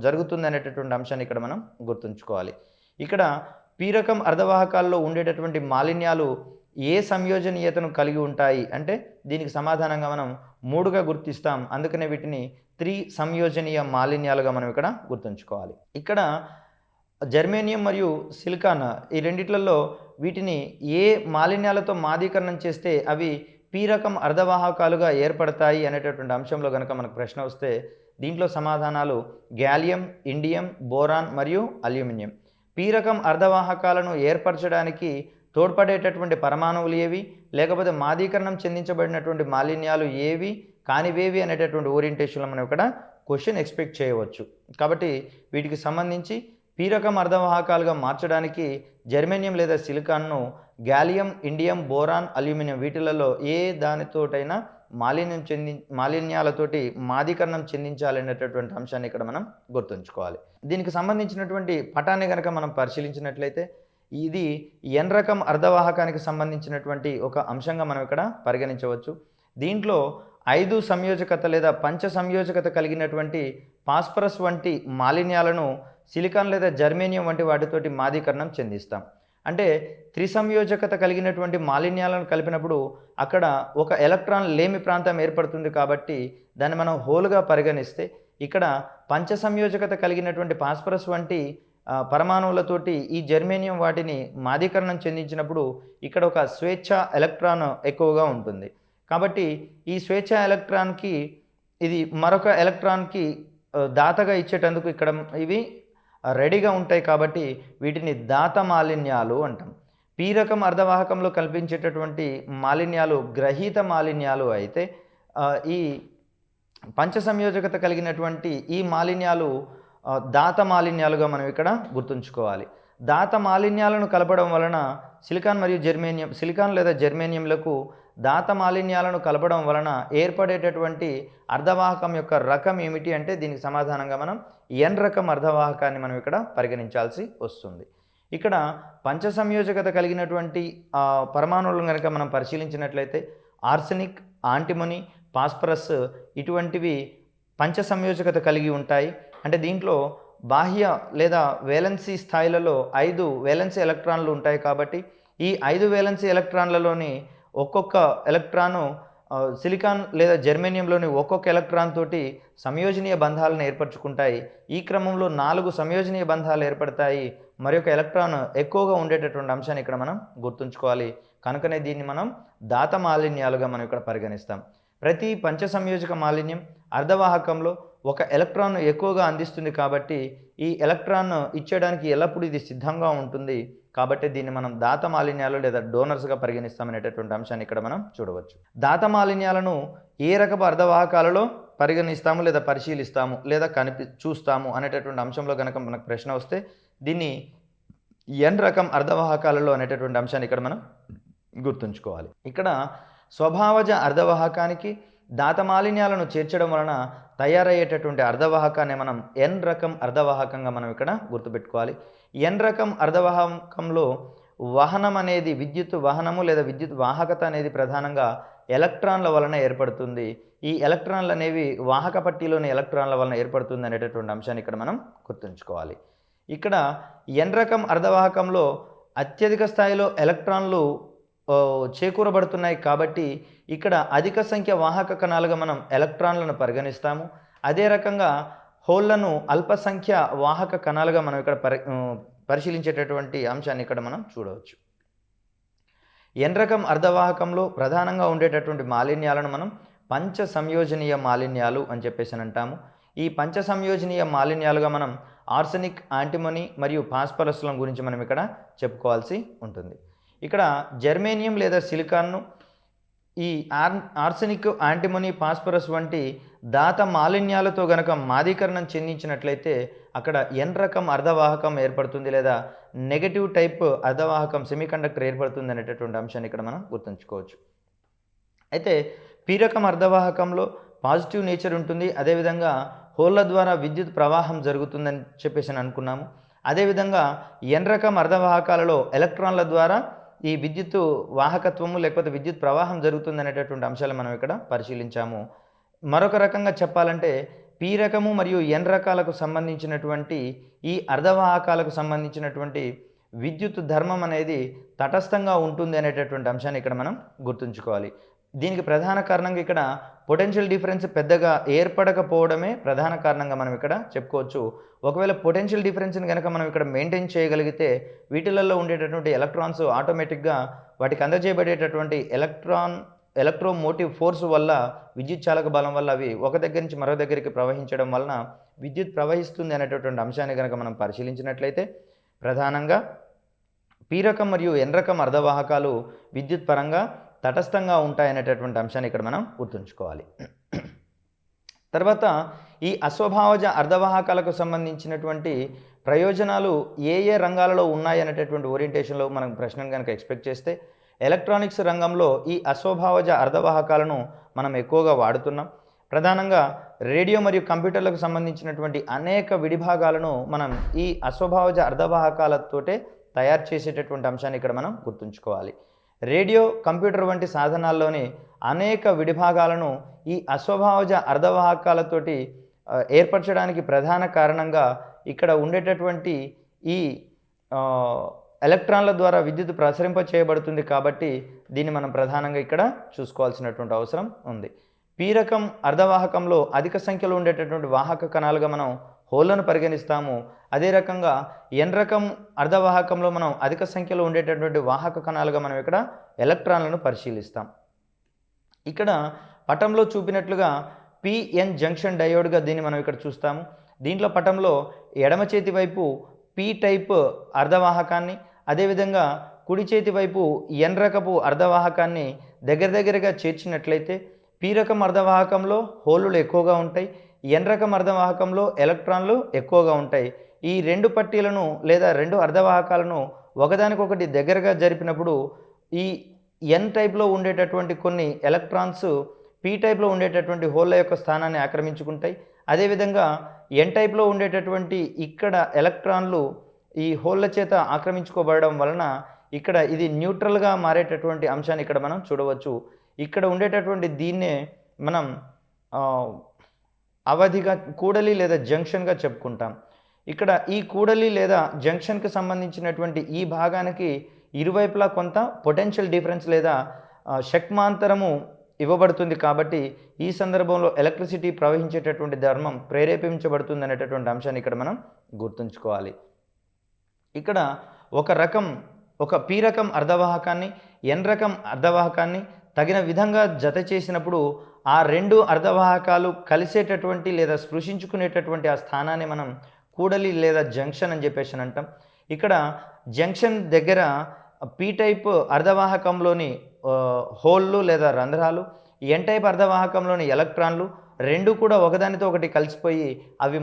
A: జరుగుతుంది అనేటటువంటి అంశాన్ని ఇక్కడ మనం గుర్తుంచుకోవాలి. ఇక్కడ పి రకం అర్ధవాహకాల్లో ఉండేటటువంటి మాలిన్యాలు ఏ సంయోజనీయతను కలిగి ఉంటాయి అంటే దీనికి సమాధానంగా మనం 3గా గుర్తిస్తాం. అందుకనే వీటిని సంయోజనీయ మాలిన్యాలుగా మనం ఇక్కడ గుర్తుంచుకోవాలి. ఇక్కడ జర్మేనియం మరియు సిలికాన్ ఈ రెండిట్లలో వీటిని ఏ మాలిన్యాలతో మాదీకరణం చేస్తే అవి పి రకం అర్ధవాహకాలుగా ఏర్పడతాయి అనేటటువంటి అంశంలో కనుక మనకు ప్రశ్న వస్తే దీంట్లో సమాధానాలు గ్యాలియం, ఇండియం, బోరాన్ మరియు అల్యూమినియం. పి రకం అర్ధవాహకాలను ఏర్పరచడానికి తోడ్పడేటటువంటి పరమాణువులు ఏవి, లేకపోతే మాదీకరణం చెందించబడినటువంటి మాలిన్యాలు ఏవి కానివేవి అనేటటువంటి ఓరియంటేషన్లో మనం ఇక్కడ క్వశ్చన్ ఎక్స్పెక్ట్ చేయవచ్చు. కాబట్టి వీటికి సంబంధించి పి రకం అర్ధవాహకాలుగా మార్చడానికి జర్మేనియం లేదా సిలికాన్ను గ్యాలియం, ఇండియం, బోరాన్, అల్యూమినియం వీటిలలో ఏ దానితోటైనా మాలిన్యాలతోటి మాదీకరణం చెందించాలనేటటువంటి అంశాన్ని ఇక్కడ మనం గుర్తుంచుకోవాలి. దీనికి సంబంధించినటువంటి పటాన్ని కనుక మనం పరిశీలించినట్లయితే ఇది ఎన్ రకం అర్ధవాహకానికి సంబంధించినటువంటి ఒక అంశంగా మనం ఇక్కడ పరిగణించవచ్చు. దీంట్లో 5 సంయోజకత లేదా పంచ సంయోజకత కలిగినటువంటి ఫాస్ఫరస్ వంటి మాలిన్యాలను సిలికాన్ లేదా జర్మేనియం వంటి వాటితోటి మాదీకరణం చెందిస్తాం. అంటే త్రిసంయోజకత కలిగినటువంటి మాలిన్యాలను కలిపినప్పుడు అక్కడ ఒక ఎలక్ట్రాన్ లేమి ప్రాంతం ఏర్పడుతుంది. కాబట్టి దాన్ని మనం హోల్గా పరిగణిస్తే ఇక్కడ పంచ సంయోజకత కలిగినటువంటి ఫాస్ఫరస్ వంటి పరమాణువులతోటి ఈ జర్మేనియం వాటిని మాదీకరణం చెందించినప్పుడు ఇక్కడ ఒక స్వేచ్ఛ ఎలక్ట్రాన్ ఎక్కువగా ఉంటుంది. కాబట్టి ఈ స్వేచ్ఛ ఎలక్ట్రాన్కి ఇది మరొక ఎలక్ట్రాన్కి దాతగా ఇచ్చేటందుకు ఇక్కడ ఇవి రెడీగా ఉంటాయి. కాబట్టి వీటిని దాత మాలిన్యాలు అంటాం. పి రకం అర్ధవాహకంలో కల్పించేటటువంటి మాలిన్యాలు గ్రహీత మాలిన్యాలు అయితే ఈ పంచ సంయోజకత కలిగినటువంటి ఈ మాలిన్యాలు దాత మాలిన్యాలుగా మనం ఇక్కడ గుర్తుంచుకోవాలి. దాత మాలిన్యాలను కలపడం వలన సిలికాన్ లేదా జర్మేనియంలకు దాత మాలిన్యాలను కలపడం వలన ఏర్పడేటటువంటి అర్ధవాహకం యొక్క రకం ఏమిటి అంటే దీనికి సమాధానంగా మనం ఎన్ రకం అర్ధవాహకాన్ని మనం ఇక్కడ పరిగణించాల్సి వస్తుంది. ఇక్కడ పంచ సంయోజకత కలిగినటువంటి పరమాణువులను కనుక మనం పరిశీలించినట్లయితే ఆర్సెనిక్, యాంటిమనీ, ఫాస్ఫరస్ ఇటువంటివి పంచ సంయోజకత కలిగి ఉంటాయి. అంటే దీంట్లో బాహ్య లేదా వేలెన్సీ స్థాయిలలో 5 వేలెన్సీ ఎలక్ట్రాన్లు ఉంటాయి. కాబట్టి ఈ 5 వేలెన్సీ ఎలక్ట్రాన్లలోని ఒక్కొక్క ఎలక్ట్రాను సిలికాన్ లేదా జర్మేనియంలోని ఒక్కొక్క ఎలక్ట్రాన్ తోటి సంయోజనీయ బంధాలను ఏర్పరచుకుంటాయి. ఈ క్రమంలో 4 సంయోజనీయ బంధాలు ఏర్పడతాయి. మరి ఒక ఎలక్ట్రాన్ ఎక్కువగా ఉండేటటువంటి అంశాన్ని ఇక్కడ మనం గుర్తుంచుకోవాలి. కనుకనే దీన్ని మనం దాత మాలిన్యాలుగా మనం ఇక్కడ పరిగణిస్తాం. ప్రతి పంచ సంయోజక మాలిన్యం అర్ధవాహకంలో ఒక ఎలక్ట్రాన్ ఎక్కువగా అందిస్తుంది. కాబట్టి ఈ ఎలక్ట్రాన్ ఇచ్చేయడానికి ఎల్లప్పుడూ ఇది సిద్ధంగా ఉంటుంది. కాబట్టి దీన్ని మనం దాత మాలిన్యాలు లేదా డోనర్స్గా పరిగణిస్తామనేటటువంటి అంశాన్ని ఇక్కడ మనం చూడవచ్చు. దాత మాలిన్యాలను ఏ రకపు అర్ధవాహకాలలో పరిగణిస్తాము లేదా పరిశీలిస్తాము లేదా చూస్తాము అనేటటువంటి అంశంలో కనుక మనకు ప్రశ్న వస్తే దీన్ని ఎన్ రకం అర్ధవాహకాలలో అనేటటువంటి అంశాన్ని ఇక్కడ మనం గుర్తుంచుకోవాలి. ఇక్కడ స్వభావజ అర్ధవాహకానికి దాత మాలిన్యాలను చేర్చడం వలన తయారయ్యేటటువంటి అర్ధవాహకాన్ని మనం ఎన్ రకం అర్ధవాహకంగా మనం ఇక్కడ గుర్తుపెట్టుకోవాలి. ఎన్ రకం అర్ధవాహకంలో వహనం అనేది విద్యుత్ వహనము లేదా విద్యుత్ వాహకత అనేది ప్రధానంగా ఎలక్ట్రాన్ల వలన ఏర్పడుతుంది. ఈ ఎలక్ట్రాన్లు అనేవి వాహక పట్టీలోని ఎలక్ట్రాన్ల వలన ఏర్పడుతుంది అనేటటువంటి అంశాన్ని ఇక్కడ మనం గుర్తుంచుకోవాలి. ఇక్కడ ఎన్ రకం అర్ధవాహకంలో అత్యధిక స్థాయిలో ఎలక్ట్రాన్లు చేకూరబడుతున్నాయి. కాబట్టి ఇక్కడ అధిక సంఖ్య వాహక కణాలుగా మనం ఎలక్ట్రాన్లను పరిగణిస్తాము. అదే రకంగా హోల్లను అల్పసంఖ్య వాహక కణాలుగా మనం ఇక్కడ పరిశీలించేటటువంటి అంశాన్ని ఇక్కడ మనం చూడవచ్చు. ఎన్ రకం అర్ధవాహకంలో ప్రధానంగా ఉండేటటువంటి మాలిన్యాలను మనం పంచ సంయోజనీయ మాలిన్యాలు అని చెప్పేసి అంటాము. ఈ పంచ సంయోజనీయ మాలిన్యాలుగా మనం ఆర్సెనిక్, యాంటిమనీ మరియు ఫాస్ఫరస్ల గురించి మనం ఇక్కడ చెప్పుకోవాల్సి ఉంటుంది. ఇక్కడ జర్మేనియం లేదా సిలికాన్ను ఈ ఆర్సెనిక్, యాంటిమనీ, ఫాస్ఫరస్ వంటి దాత మాలిన్యాలతో గనక మాదీకరణం చెందించినట్లయితే అక్కడ ఎన్ రకం అర్ధవాహకం ఏర్పడుతుంది లేదా నెగటివ్ టైప్ అర్ధవాహకం సెమీకండక్టర్ ఏర్పడుతుంది అనేటటువంటి అంశాన్ని ఇక్కడ మనం గుర్తుంచుకోవచ్చు. అయితే పి రకం అర్ధవాహకంలో పాజిటివ్ నేచర్ ఉంటుంది. అదేవిధంగా హోళ్ళ ద్వారా విద్యుత్ ప్రవాహం జరుగుతుందని చెప్పేసి అనుకున్నాము. అదేవిధంగా ఎన్ రకం అర్ధవాహకాలలో ఎలక్ట్రాన్ల ద్వారా ఈ విద్యుత్తు వాహకత్వము లేకపోతే విద్యుత్ ప్రవాహం జరుగుతుందనేటటువంటి అంశాలు మనం ఇక్కడ పరిశీలించాము. మరొక రకంగా చెప్పాలంటే పి రకము మరియు ఎన్ రకాలకు సంబంధించినటువంటి ఈ అర్ధవాహకాలకు సంబంధించినటువంటి విద్యుత్ ధర్మం అనేది తటస్థంగా ఉంటుంది అనేటటువంటి అంశాన్ని ఇక్కడ మనం గుర్తుంచుకోవాలి. దీనికి ప్రధాన కారణంగా ఇక్కడ పొటెన్షియల్ డిఫరెన్స్ పెద్దగా ఏర్పడకపోవడమే ప్రధాన కారణంగా మనం ఇక్కడ చెప్పుకోవచ్చు. ఒకవేళ పొటెన్షియల్ డిఫరెన్స్ని కనుక మనం ఇక్కడ మెయింటైన్ చేయగలిగితే వీటిలలో ఉండేటటువంటి ఎలక్ట్రాన్స్ ఆటోమేటిక్గా వాటికి అందజేయబడేటటువంటి ఎలక్ట్రోమోటివ్ ఫోర్స్ వల్ల విద్యుత్ చాలక బలం వల్ల అవి ఒక దగ్గర నుంచి మరో దగ్గరికి ప్రవహించడం వలన విద్యుత్ ప్రవహిస్తుంది అనేటటువంటి అంశాన్ని కనుక మనం పరిశీలించినట్లయితే ప్రధానంగా పి రకం మరియు ఎన్ రకం అర్ధవాహకాలు విద్యుత్ పరంగా తటస్థంగా ఉంటాయనేటటువంటి అంశాన్ని ఇక్కడ మనం గుర్తుంచుకోవాలి. తర్వాత ఈ అస్వభావజ అర్ధవాహకాలకు సంబంధించినటువంటి ప్రయోజనాలు ఏ ఏ రంగాలలో ఉన్నాయనేటటువంటి ఓరియంటేషన్లో మనం ప్రశ్నను కనుక ఎక్స్పెక్ట్ చేస్తే ఎలక్ట్రానిక్స్ రంగంలో ఈ అస్వభావజ అర్ధవాహకాలను మనం ఎక్కువగా వాడుతున్నాం. ప్రధానంగా రేడియో మరియు కంప్యూటర్లకు సంబంధించినటువంటి అనేక విడిభాగాలను మనం ఈ అస్వభావజ అర్ధవాహకాలతోటే తయారు చేసేటటువంటి అంశాన్ని ఇక్కడ మనం గుర్తుంచుకోవాలి. రేడియో కంప్యూటర్ వంటి సాధనాల్లోని అనేక విడిభాగాలను ఈ అస్వభావజ అర్ధవాహకాలతోటి ఏర్పరచడానికి ప్రధాన కారణంగా ఇక్కడ ఉండేటటువంటి ఈ ఎలక్ట్రాన్ల ద్వారా విద్యుత్ ప్రసరింప చేయబడుతుంది కాబట్టి దీన్ని మనం ప్రధానంగా ఇక్కడ చూసుకోవాల్సినటువంటి అవసరం ఉంది. పి రకం అర్ధవాహకంలో అధిక సంఖ్యలో ఉండేటటువంటి వాహక కణాలుగా మనం హోల్లను పరిగణిస్తాము. అదే రకంగా ఎన్ రకం అర్ధవాహకంలో మనం అధిక సంఖ్యలో ఉండేటటువంటి వాహక కణాలుగా మనం ఇక్కడ ఎలక్ట్రాన్లను పరిశీలిస్తాం. ఇక్కడ పటంలో చూపినట్లుగా పిఎన్ జంక్షన్ డయోడ్గా దీన్ని మనం ఇక్కడ చూస్తాము. దీంట్లో పటంలో ఎడమ చేతి వైపు పి టైప్ అర్ధవాహకాన్ని, అదేవిధంగా కుడి చేతి వైపు ఎన్ రకపు అర్ధవాహకాన్ని దగ్గరగా చేర్చినట్లయితే పి రకం అర్ధవాహకంలో హోలులు ఎక్కువగా ఉంటాయి, ఎన్ రకం అర్ధవాహకంలో ఎలక్ట్రాన్లు ఎక్కువగా ఉంటాయి. ఈ రెండు పట్టీలను లేదా రెండు అర్ధవాహకాలను ఒకదానికొకటి దగ్గరగా జరిపినప్పుడు ఈ ఎన్ టైప్లో ఉండేటటువంటి కొన్ని ఎలక్ట్రాన్స్ పి టైప్లో ఉండేటటువంటి హోల్ల యొక్క స్థానాన్ని ఆక్రమించుకుంటాయి. అదేవిధంగా ఎన్ టైప్లో ఉండేటటువంటి ఇక్కడ ఎలక్ట్రాన్లు ఈ హోల్ల చేత ఆక్రమించుకోబడడం వలన ఇక్కడ ఇది న్యూట్రల్గా మారేటటువంటి అంశాన్ని ఇక్కడ మనం చూడవచ్చు. ఇక్కడ ఉండేటటువంటి దీన్నే మనం అవధిగా కూడలి లేదా జంక్షన్గా చెప్పుకుంటాం. ఇక్కడ ఈ కూడలి లేదా జంక్షన్కి సంబంధించినటువంటి ఈ భాగానికి ఇరువైపులా కొంత పొటెన్షియల్ డిఫరెన్స్ లేదా శక్మాంతరము ఇవ్వబడుతుంది కాబట్టి ఈ సందర్భంలో ఎలక్ట్రిసిటీ ప్రవహించేటటువంటి ధర్మం ప్రేరేపించబడుతుంది అనేటటువంటి అంశాన్ని ఇక్కడ మనం గుర్తుంచుకోవాలి. ఇక్కడ ఒక పి రకం అర్ధవాహకాన్ని ఎన్ రకం అర్ధవాహకాన్ని తగిన విధంగా జత చేసినప్పుడు ఆ రెండు అర్ధవాహకాలు కలిసేటటువంటి లేదా స్పృశించుకునేటటువంటి ఆ స్థానాన్ని మనం కూడలి లేదా జంక్షన్ అని చెప్పేసి అంటాం. ఇక్కడ జంక్షన్ దగ్గర పి టైప్ అర్ధవాహకంలోని హోళ్ళు లేదా రంధ్రాలు, ఎన్ టైప్ అర్ధవాహకంలోని ఎలక్ట్రాన్లు రెండు కూడా ఒకదానితో ఒకటి కలిసిపోయి అవి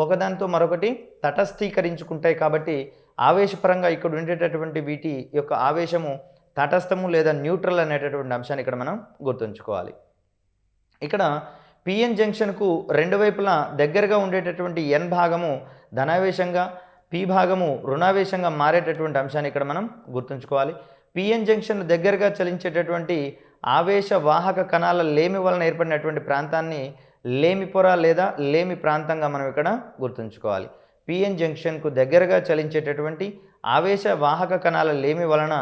A: ఒకదానితో మరొకటి తటస్థీకరించుకుంటాయి. కాబట్టి ఆవేశపరంగా ఇక్కడ ఉండేటటువంటి వీటి యొక్క ఆవేశము తటస్థము లేదా న్యూట్రల్ అనేటటువంటి అంశాన్ని ఇక్కడ మనం గుర్తుంచుకోవాలి. ఇక్కడ పిఎన్ జంక్షన్కు రెండు వైపులా దగ్గరగా ఉండేటటువంటి ఎన్ భాగము ధనావేశంగా, పి భాగము రుణావేశంగా మారేటటువంటి అంశాన్ని ఇక్కడ మనం గుర్తుంచుకోవాలి. పిఎన్ జంక్షన్ దగ్గరగా చలించేటటువంటి ఆవేశ వాహక కణాల లేమి వలన ఏర్పడినటువంటి ప్రాంతాన్ని లేమి పొర లేదా లేమి ప్రాంతంగా మనం ఇక్కడ గుర్తుంచుకోవాలి. పిఎన్ జంక్షన్కు దగ్గరగా చలించేటటువంటి ఆవేశ వాహక కణాల లేమి వలన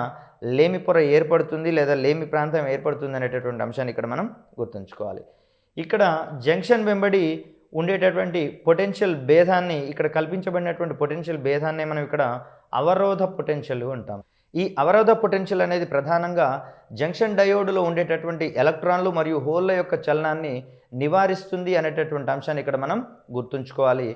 A: లేమి పొర ఏర్పడుతుంది లేదా లేమి ప్రాంతం ఏర్పడుతుంది అనేటటువంటి అంశాన్ని ఇక్కడ మనం గుర్తుంచుకోవాలి. ఇక్కడ జంక్షన్ వెంబడి ఉండేటటువంటి పొటెన్షియల్ భేదాన్ని, ఇక్కడ కల్పించబడినటువంటి పొటెన్షియల్ భేదాన్ని మనం ఇక్కడ అవరోధ పొటెన్షియల్ అంటాం. ఈ అవరోధ పొటెన్షియల్ అనేది ప్రధానంగా జంక్షన్ డయోడ్లో ఉండేటటువంటి ఎలక్ట్రాన్లు మరియు హోల్ల యొక్క చలనాన్ని నివారిస్తుంది అనేటటువంటి అంశాన్ని ఇక్కడ మనం గుర్తుంచుకోవాలి.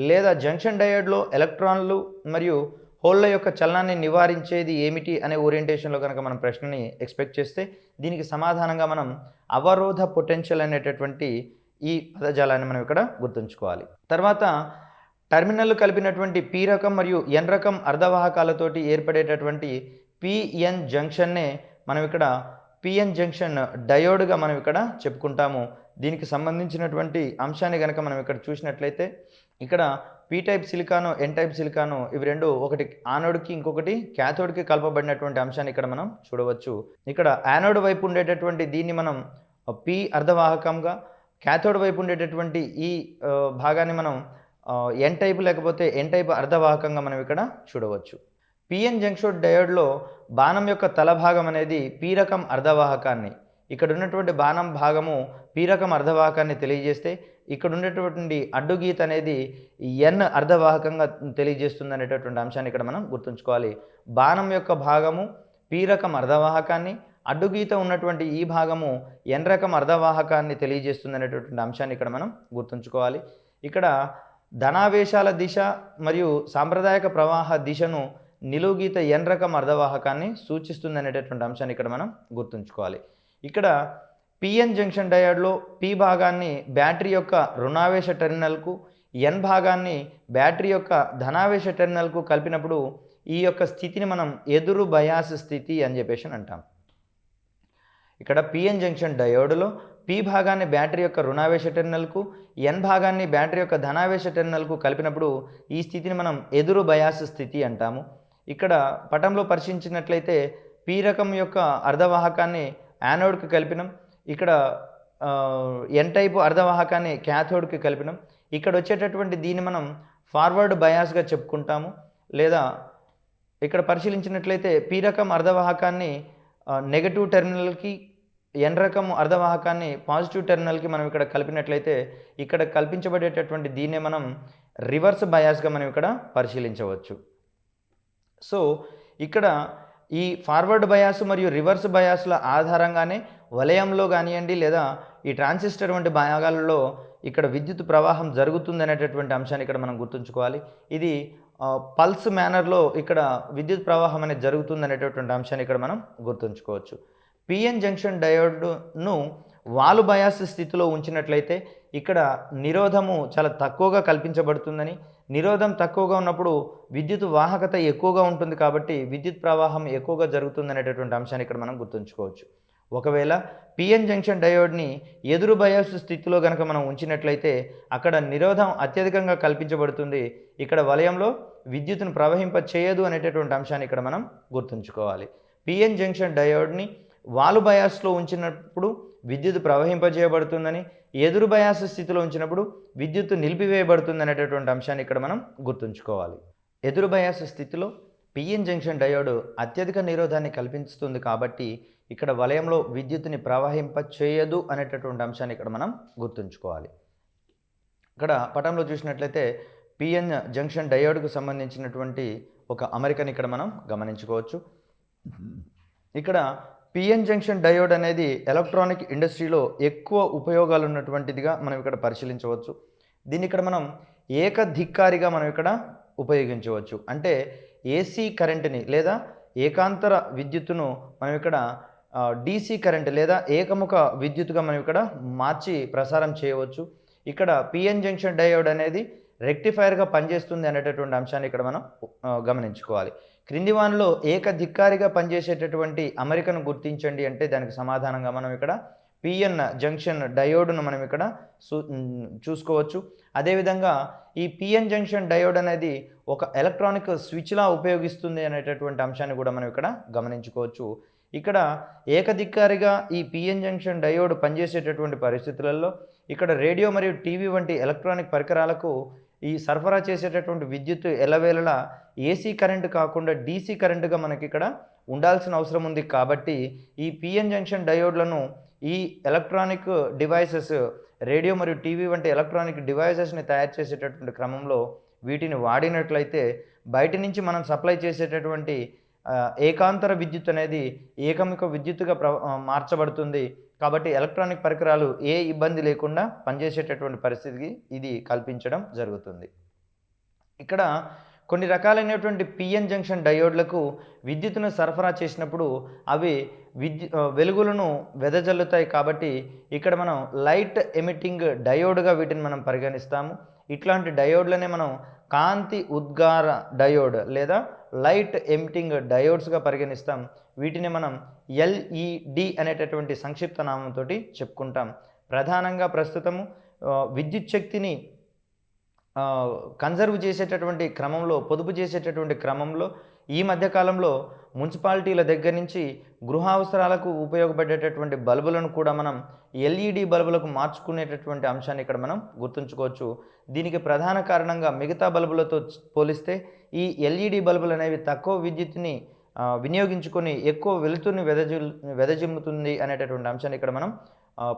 A: లేదా జంక్షన్ డయోడ్లో ఎలక్ట్రాన్లు మరియు హోల్ల యొక్క చలనాన్ని నివారించేది ఏమిటి అనే ఓరియంటేషన్లో కనుక మనం ప్రశ్నని ఎక్స్పెక్ట్ చేస్తే దీనికి సమాధానంగా మనం అవరోధ పొటెన్షియల్ అనేటటువంటి ఈ పదజాలాన్ని మనం ఇక్కడ గుర్తుంచుకోవాలి. తర్వాత టర్మినల్ కలిపినటువంటి పి రకం మరియు ఎన్ రకం అర్ధవాహకాలతోటి ఏర్పడేటటువంటి పిఎన్ జంక్షన్నే మనం ఇక్కడ పిఎన్ జంక్షన్ డయోడ్గా మనం ఇక్కడ చెప్పుకుంటాము. దీనికి సంబంధించినటువంటి అంశాన్ని గనక మనం ఇక్కడ చూసినట్లయితే ఇక్కడ P type silicon, N type silicon ఇవి రెండు ఒకటి యానోడ్కి ఇంకొకటి క్యాథోడ్కి కలపబడినటువంటి అంశాన్ని ఇక్కడ మనం చూడవచ్చు. ఇక్కడ యానోడ్ వైపు ఉండేటటువంటి దీన్ని మనం పీ అర్ధవాహకంగా, క్యాథోడ్ వైపు ఉండేటటువంటి ఈ భాగాన్ని మనం ఎన్ టైప్ లేకపోతే ఎన్ టైప్ అర్ధవాహకంగా మనం ఇక్కడ చూడవచ్చు. పిఎన్ జంక్షన్ డయోడ్లో బాణం యొక్క తల భాగం అనేది పీ రకం అర్ధవాహకాన్ని, ఇక్కడ ఉన్నటువంటి బాణం భాగము పీ రకం అర్ధవాహకాన్ని తెలియజేస్తే, ఇక్కడ ఉన్నటువంటి అడ్డుగీత అనేది ఎన్ అర్ధవాహకంగా తెలియజేస్తుంది అనేటటువంటి అంశాన్ని ఇక్కడ మనం గుర్తుంచుకోవాలి. బాణం యొక్క భాగము పీ రకం అర్ధవాహకాన్ని, అడ్డుగీత ఉన్నటువంటి ఈ భాగము ఎన్ రకం అర్ధవాహకాన్ని తెలియజేస్తుంది అనేటటువంటి అంశాన్ని ఇక్కడ మనం గుర్తుంచుకోవాలి. ఇక్కడ ధనావేశాల దిశ మరియు సాంప్రదాయక ప్రవాహ దిశను నిలువు గీత ఎన్ రకం అర్ధవాహకాన్ని సూచిస్తుంది అనేటటువంటి అంశాన్ని ఇక్కడ మనం గుర్తుంచుకోవాలి. ఇక్కడ పిఎన్ జంక్షన్ డయోడ్లో పి భాగాన్ని బ్యాటరీ యొక్క రుణావేశ టెర్మినల్కు, ఎన్ భాగాన్ని బ్యాటరీ యొక్క ధనావేశ టెర్మినల్కు కలిపినప్పుడు ఈ యొక్క స్థితిని మనం ఎదురు బయాస్ స్థితి అని చెప్పేసి అంటాం. ఇక్కడ పిఎన్ జంక్షన్ డయోడ్లో పి భాగాన్ని బ్యాటరీ యొక్క రుణావేశ టెర్మినల్కు, ఎన్ భాగాన్ని బ్యాటరీ యొక్క ధనావేశ టెర్మినల్కు కలిపినప్పుడు ఈ స్థితిని మనం ఎదురు బయాస్ స్థితి అంటాము. ఇక్కడ పటంలో పరిశీలించినట్లయితే పి రకం యొక్క అర్ధవాహకాన్ని యానోడ్కి కలిపినాం, ఇక్కడ ఎన్ టైపు అర్ధవాహకాన్ని క్యాథోడ్కి కలిపినాం. ఇక్కడ వచ్చేటటువంటి దీన్ని మనం ఫార్వర్డ్ బయాస్గా చెప్పుకుంటాము. లేదా ఇక్కడ పరిశీలించినట్లయితే పి రకం అర్ధవాహకాన్ని నెగటివ్ టెర్మినల్కి, ఎన్ రకం అర్ధవాహకాన్ని పాజిటివ్ టెర్మినల్కి మనం ఇక్కడ కలిపినట్లయితే ఇక్కడ కల్పించబడేటటువంటి దీన్నే మనం రివర్స్ బయాస్గా మనం ఇక్కడ పరిశీలించవచ్చు. సో ఇక్కడ ఈ ఫార్వర్డ్ బయాస్ మరియు రివర్స్ బయాస్ల ఆధారంగానే వలయంలో కానివ్వండి లేదా ఈ ట్రాన్సిస్టర్ వంటి భాగాలలో ఇక్కడ విద్యుత్ ప్రవాహం జరుగుతుంది అనేటటువంటి అంశాన్ని ఇక్కడ మనం గుర్తుంచుకోవాలి. ఇది పల్స్ మేనర్లో ఇక్కడ విద్యుత్ ప్రవాహం అనేది జరుగుతుంది అనేటటువంటి అంశాన్ని ఇక్కడ మనం గుర్తుంచుకోవచ్చు. పిఎన్ జంక్షన్ డయోడ్ను వాలు బయాస్ స్థితిలో ఉంచినట్లయితే ఇక్కడ నిరోధము చాలా తక్కువగా కల్పించబడుతుందని, నిరోధం తక్కువగా ఉన్నప్పుడు విద్యుత్ వాహకత ఎక్కువగా ఉంటుంది కాబట్టి విద్యుత్ ప్రవాహం ఎక్కువగా జరుగుతుంది అనేటటువంటి అంశాన్ని ఇక్కడ మనం గుర్తుంచుకోవచ్చు. ఒకవేళ పిఎన్ జంక్షన్ డయోడ్ని ఎదురు బయాస్ స్థితిలో కనుక మనం ఉంచినట్లయితే అక్కడ నిరోధం అత్యధికంగా కల్పించబడుతుంది, ఇక్కడ వలయంలో విద్యుత్తును ప్రవహింప చేయదు అనేటటువంటి అంశాన్ని ఇక్కడ మనం గుర్తుంచుకోవాలి. పిఎన్ జంక్షన్ డయోడ్ని వాలు బయాస్లో ఉంచినప్పుడు విద్యుత్ ప్రవహింపజేయబడుతుందని, ఎదురు బయాస్ స్థితిలో ఉంచినప్పుడు విద్యుత్ నిలిపివేయబడుతుంది అనేటటువంటి అంశాన్ని ఇక్కడ మనం గుర్తుంచుకోవాలి. ఎదురు బయాస్ స్థితిలో పిఎన్ జంక్షన్ డయోడ్ అత్యధిక నిరోధాన్ని కల్పిస్తుంది కాబట్టి ఇక్కడ వలయంలో విద్యుత్తుని ప్రవహింప చేయదు అనేటటువంటి అంశాన్ని ఇక్కడ మనం గుర్తుంచుకోవాలి. ఇక్కడ పటంలో చూసినట్లయితే పిఎన్ జంక్షన్ డయోడ్కు సంబంధించినటువంటి ఒక అమరికని ఇక్కడ మనం గమనించుకోవచ్చు. ఇక్కడ పిఎన్ జంక్షన్ డయోడ్ అనేది ఎలక్ట్రానిక్ ఇండస్ట్రీలో ఎక్కువ ఉపయోగాలు ఉన్నటువంటిదిగా మనం ఇక్కడ పరిశీలించవచ్చు. దీన్ని ఇక్కడ మనం ఏకధిక్కారిగా మనం ఇక్కడ ఉపయోగించవచ్చు. అంటే ఏసీ కరెంటుని లేదా ఏకాంతర విద్యుత్తును మనం ఇక్కడ డీసీ కరెంట్ లేదా ఏకముఖ విద్యుత్తుగా మనం ఇక్కడ మార్చి ప్రసారం చేయవచ్చు. ఇక్కడ పిఎన్ జంక్షన్ డయోడ్ అనేది రెక్టిఫైర్గా పనిచేస్తుంది అనేటటువంటి అంశాన్ని ఇక్కడ మనం గమనించుకోవాలి. క్రింది వానిలో ఏకధిక్కారిగా పనిచేసేటటువంటి అమరికను గుర్తించండి అంటే దానికి సమాధానంగా మనం ఇక్కడ పిఎన్ జంక్షన్ డయోడ్ను మనం ఇక్కడ చూసుకోవచ్చు. అదేవిధంగా ఈ పిఎన్ జంక్షన్ డయోడ్ అనేది ఒక ఎలక్ట్రానిక్ స్విచ్లా ఉపయోగిస్తుంది అనేటటువంటి అంశాన్ని కూడా మనం ఇక్కడ గమనించుకోవచ్చు. ఇక్కడ ఏకధిక్కారిగా ఈ పిఎన్ జంక్షన్ డయోడ్ పనిచేసేటటువంటి పరిస్థితులలో ఇక్కడ రేడియో మరియు టీవీ వంటి ఎలక్ట్రానిక్ పరికరాలకు ఈ సరఫరా చేసేటటువంటి విద్యుత్ ఎల్లవేళలా ఏసీ కరెంటు కాకుండా డీసీ కరెంటుగా మనకి ఇక్కడ ఉండాల్సిన అవసరం ఉంది. కాబట్టి ఈ పిఎన్ జంక్షన్ డయోడ్లను ఈ ఎలక్ట్రానిక్ డివైసెస్, రేడియో మరియు టీవీ వంటి ఎలక్ట్రానిక్ డివైసెస్ని తయారు చేసేటటువంటి క్రమంలో వీటిని వాడినట్లయితే బయట నుంచి మనం సప్లై చేసేటటువంటి ఏకాంతర విద్యుత్ అనేది ఏకముఖ విద్యుత్తుగా మార్చబడుతుంది. కాబట్టి ఎలక్ట్రానిక్ పరికరాలు ఏ ఇబ్బంది లేకుండా పనిచేసేటటువంటి పరిస్థితికి ఇది కల్పించడం జరుగుతుంది. ఇక్కడ కొన్ని రకాలైనటువంటి పిఎన్ జంక్షన్ డయోడ్లకు విద్యుత్తును సరఫరా చేసినప్పుడు అవి వెలుగులను వెదజల్లుతాయి. కాబట్టి ఇక్కడ మనం లైట్ ఎమిటింగ్ డయోడ్గా వీటిని మనం పరిగణిస్తాము. ఇట్లాంటి డయోడ్లనే మనం కాంతి ఉద్గార డయోడ్ లేదా లైట్ ఎమిటింగ్ డయోడ్స్గా పరిగణిస్తాం. వీటిని మనం ఎల్ఈడి అనేటటువంటి సంక్షిప్త నామంతో చెప్పుకుంటాం. ప్రధానంగా ప్రస్తుతము విద్యుత్ శక్తిని కన్జర్వ్ చేసేటటువంటి క్రమంలో, పొదుపు చేసేటటువంటి క్రమంలో ఈ మధ్య కాలంలో మున్సిపాలిటీల దగ్గర నుంచి గృహ అవసరాలకు ఉపయోగపడేటటువంటి బల్బులను కూడా మనం ఎల్ఈడి బల్బులకు మార్చుకునేటటువంటి అంశాన్ని ఇక్కడ మనం గుర్తుంచుకోవచ్చు. దీనికి ప్రధాన కారణంగా మిగతా బల్బులతో పోలిస్తే ఈ ఎల్ఈడి బల్బులు అనేవి తక్కువ విద్యుత్తుని వినియోగించుకొని ఎక్కువ వెలుతురుని వెదజిమ్ముతుంది అనేటటువంటి అంశాన్ని ఇక్కడ మనం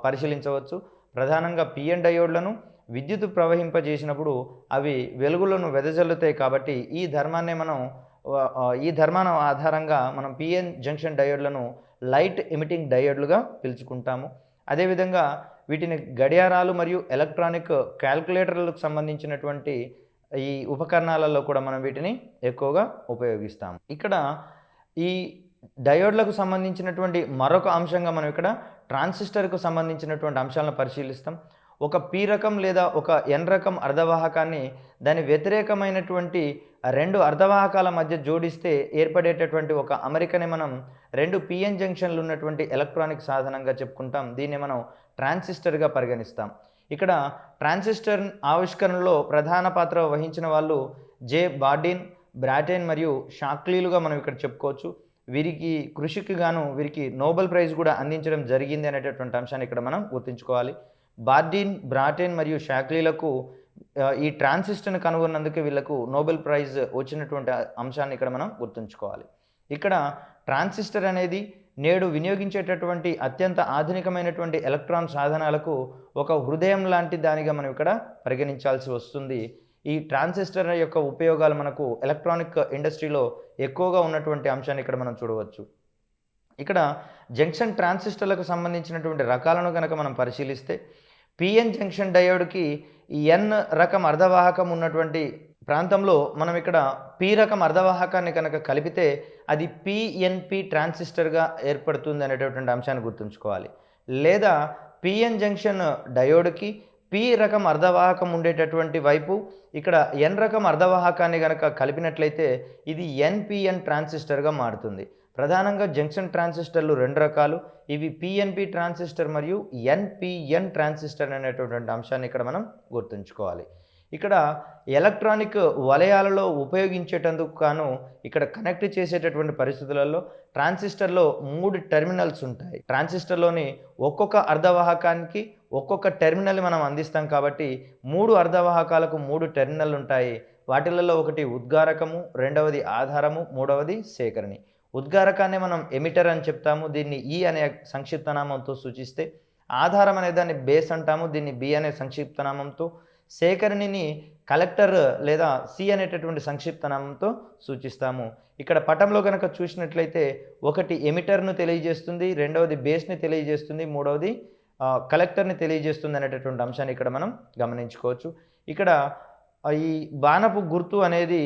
A: పరిశీలించవచ్చు. ప్రధానంగా పిఎన్ డయోడ్లను విద్యుత్ ప్రవహింపజేసినప్పుడు అవి వెలుగులను వెదజల్లుతాయి కాబట్టి ఈ ధర్మాన ఆధారంగా మనం పిఎన్ జంక్షన్ డయోడ్లను లైట్ ఎమిటింగ్ డయోడ్లుగా పిలుచుకుంటాము. అదేవిధంగా వీటిని గడియారాలు మరియు ఎలక్ట్రానిక్ క్యాల్కులేటర్లకు సంబంధించినటువంటి ఈ ఉపకరణాలలో కూడా మనం వీటిని ఎక్కువగా ఉపయోగిస్తాము. ఇక్కడ ఈ డయోడ్లకు సంబంధించినటువంటి మరొక అంశంగా మనం ఇక్కడ ట్రాన్సిస్టర్కు సంబంధించినటువంటి అంశాలను పరిశీలిస్తాం. ఒక పి రకం లేదా ఒక ఎన్ రకం అర్ధవాహకాన్ని దాని వ్యతిరేకమైనటువంటి రెండు అర్ధవాహకాల మధ్య జోడిస్తే ఏర్పడేటటువంటి ఒక అమరికని మనం రెండు పిఎన్ జంక్షన్లు ఉన్నటువంటి ఎలక్ట్రానిక్ సాధనంగా చెప్పుకుంటాం. దీన్ని మనం ట్రాన్సిస్టర్గా పరిగణిస్తాం. ఇక్కడ ట్రాన్సిస్టర్ ఆవిష్కరణలో ప్రధాన పాత్ర వహించిన వాళ్ళు జే బార్డిన్, బ్రాటెన్ మరియు షాక్లీలుగా మనం ఇక్కడ చెప్పుకోవచ్చు. వీరికి కృషికి గాను వీరికి నోబెల్ ప్రైజ్ కూడా అందించడం జరిగింది అనేటటువంటి అంశాన్ని ఇక్కడ మనం గుర్తుంచుకోవాలి. బార్డిన్, బ్రాటెన్ మరియు షాక్లీలకు ఈ ట్రాన్సిస్టర్ను కనుగొన్నందుకు వీళ్లకు నోబెల్ ప్రైజ్ వచ్చినటువంటి అంశాన్ని ఇక్కడ మనం గుర్తుంచుకోవాలి. ఇక్కడ ట్రాన్సిస్టర్ అనేది నేడు వినియోగించేటటువంటి అత్యంత ఆధునికమైనటువంటి ఎలక్ట్రాన్ సాధనాలకు ఒక హృదయం లాంటి దానిగా మనం ఇక్కడ పరిగణించాల్సి వస్తుంది. ఈ ట్రాన్సిస్టర్ యొక్క ఉపయోగాలు మనకు ఎలక్ట్రానిక్ ఇండస్ట్రీలో ఎక్కువగా ఉన్నటువంటి అంశాన్ని ఇక్కడ మనం చూడవచ్చు. ఇక్కడ జంక్షన్ ట్రాన్సిస్టర్లకు సంబంధించినటువంటి రకాలను కనుక మనం పరిశీలిస్తే పిఎన్ జంక్షన్ డయోడ్కి ఎన్ రకం అర్ధవాహకం ఉన్నటువంటి ప్రాంతంలో మనం ఇక్కడ పి రకం అర్ధవాహకాన్ని కనుక కలిపితే అది పిఎన్పి ట్రాన్సిస్టర్గా ఏర్పడుతుంది అనేటటువంటి అంశాన్ని గుర్తుంచుకోవాలి. లేదా పిఎన్ జంక్షన్ డయోడ్కి పి రకం అర్ధవాహకం ఉండేటటువంటి వైపు ఇక్కడ ఎన్ రకం అర్ధవాహకాన్ని కనుక కలిపినట్లయితే ఇది ఎన్పిఎన్ ట్రాన్సిస్టర్గా మారుతుంది. ప్రధానంగా జంక్షన్ ట్రాన్సిస్టర్లు రెండు రకాలు. ఇవి పిఎన్పి ట్రాన్సిస్టర్ మరియు ఎన్పిఎన్ ట్రాన్సిస్టర్ అనేటటువంటి అంశాన్ని ఇక్కడ మనం గుర్తుంచుకోవాలి. ఇక్కడ ఎలక్ట్రానిక్ వలయాలలో ఉపయోగించేటందుకు గాను ఇక్కడ కనెక్ట్ చేసేటటువంటి పరిస్థితులలో ట్రాన్సిస్టర్లో 3 టెర్మినల్స్ ఉంటాయి. ట్రాన్సిస్టర్లోని ఒక్కొక్క అర్ధవాహకానికి ఒక్కొక్క టెర్మినల్ మనం అందిస్తాం కాబట్టి 3 అర్ధవాహకాలకు 3 టెర్మినల్ ఉంటాయి. వాటిలలో ఒకటి ఉద్గారకము, రెండవది ఆధారము, మూడవది సేకరణి. ఉద్గారకాన్ని మనం ఎమిటర్ అని చెప్తాము, దీన్ని ఈ అనే సంక్షిప్తనామంతో సూచిస్తే. ఆధారం అనే దాన్ని బేస్ అంటాము, దీన్ని బి అనే సంక్షిప్తనామంతో. సేకరణిని కలెక్టర్ లేదా సి అనేటటువంటి సంక్షిప్తనామంతో సూచిస్తాము. ఇక్కడ పటంలో కనుక చూసినట్లయితే ఒకటి ఎమిటర్ను తెలియజేస్తుంది, రెండవది బేస్ని తెలియజేస్తుంది, మూడవది కలెక్టర్ని తెలియజేస్తుంది అనేటటువంటి అంశాన్ని ఇక్కడ మనం గమనించుకోవచ్చు. ఇక్కడ ఈ బాణపు గుర్తు అనేది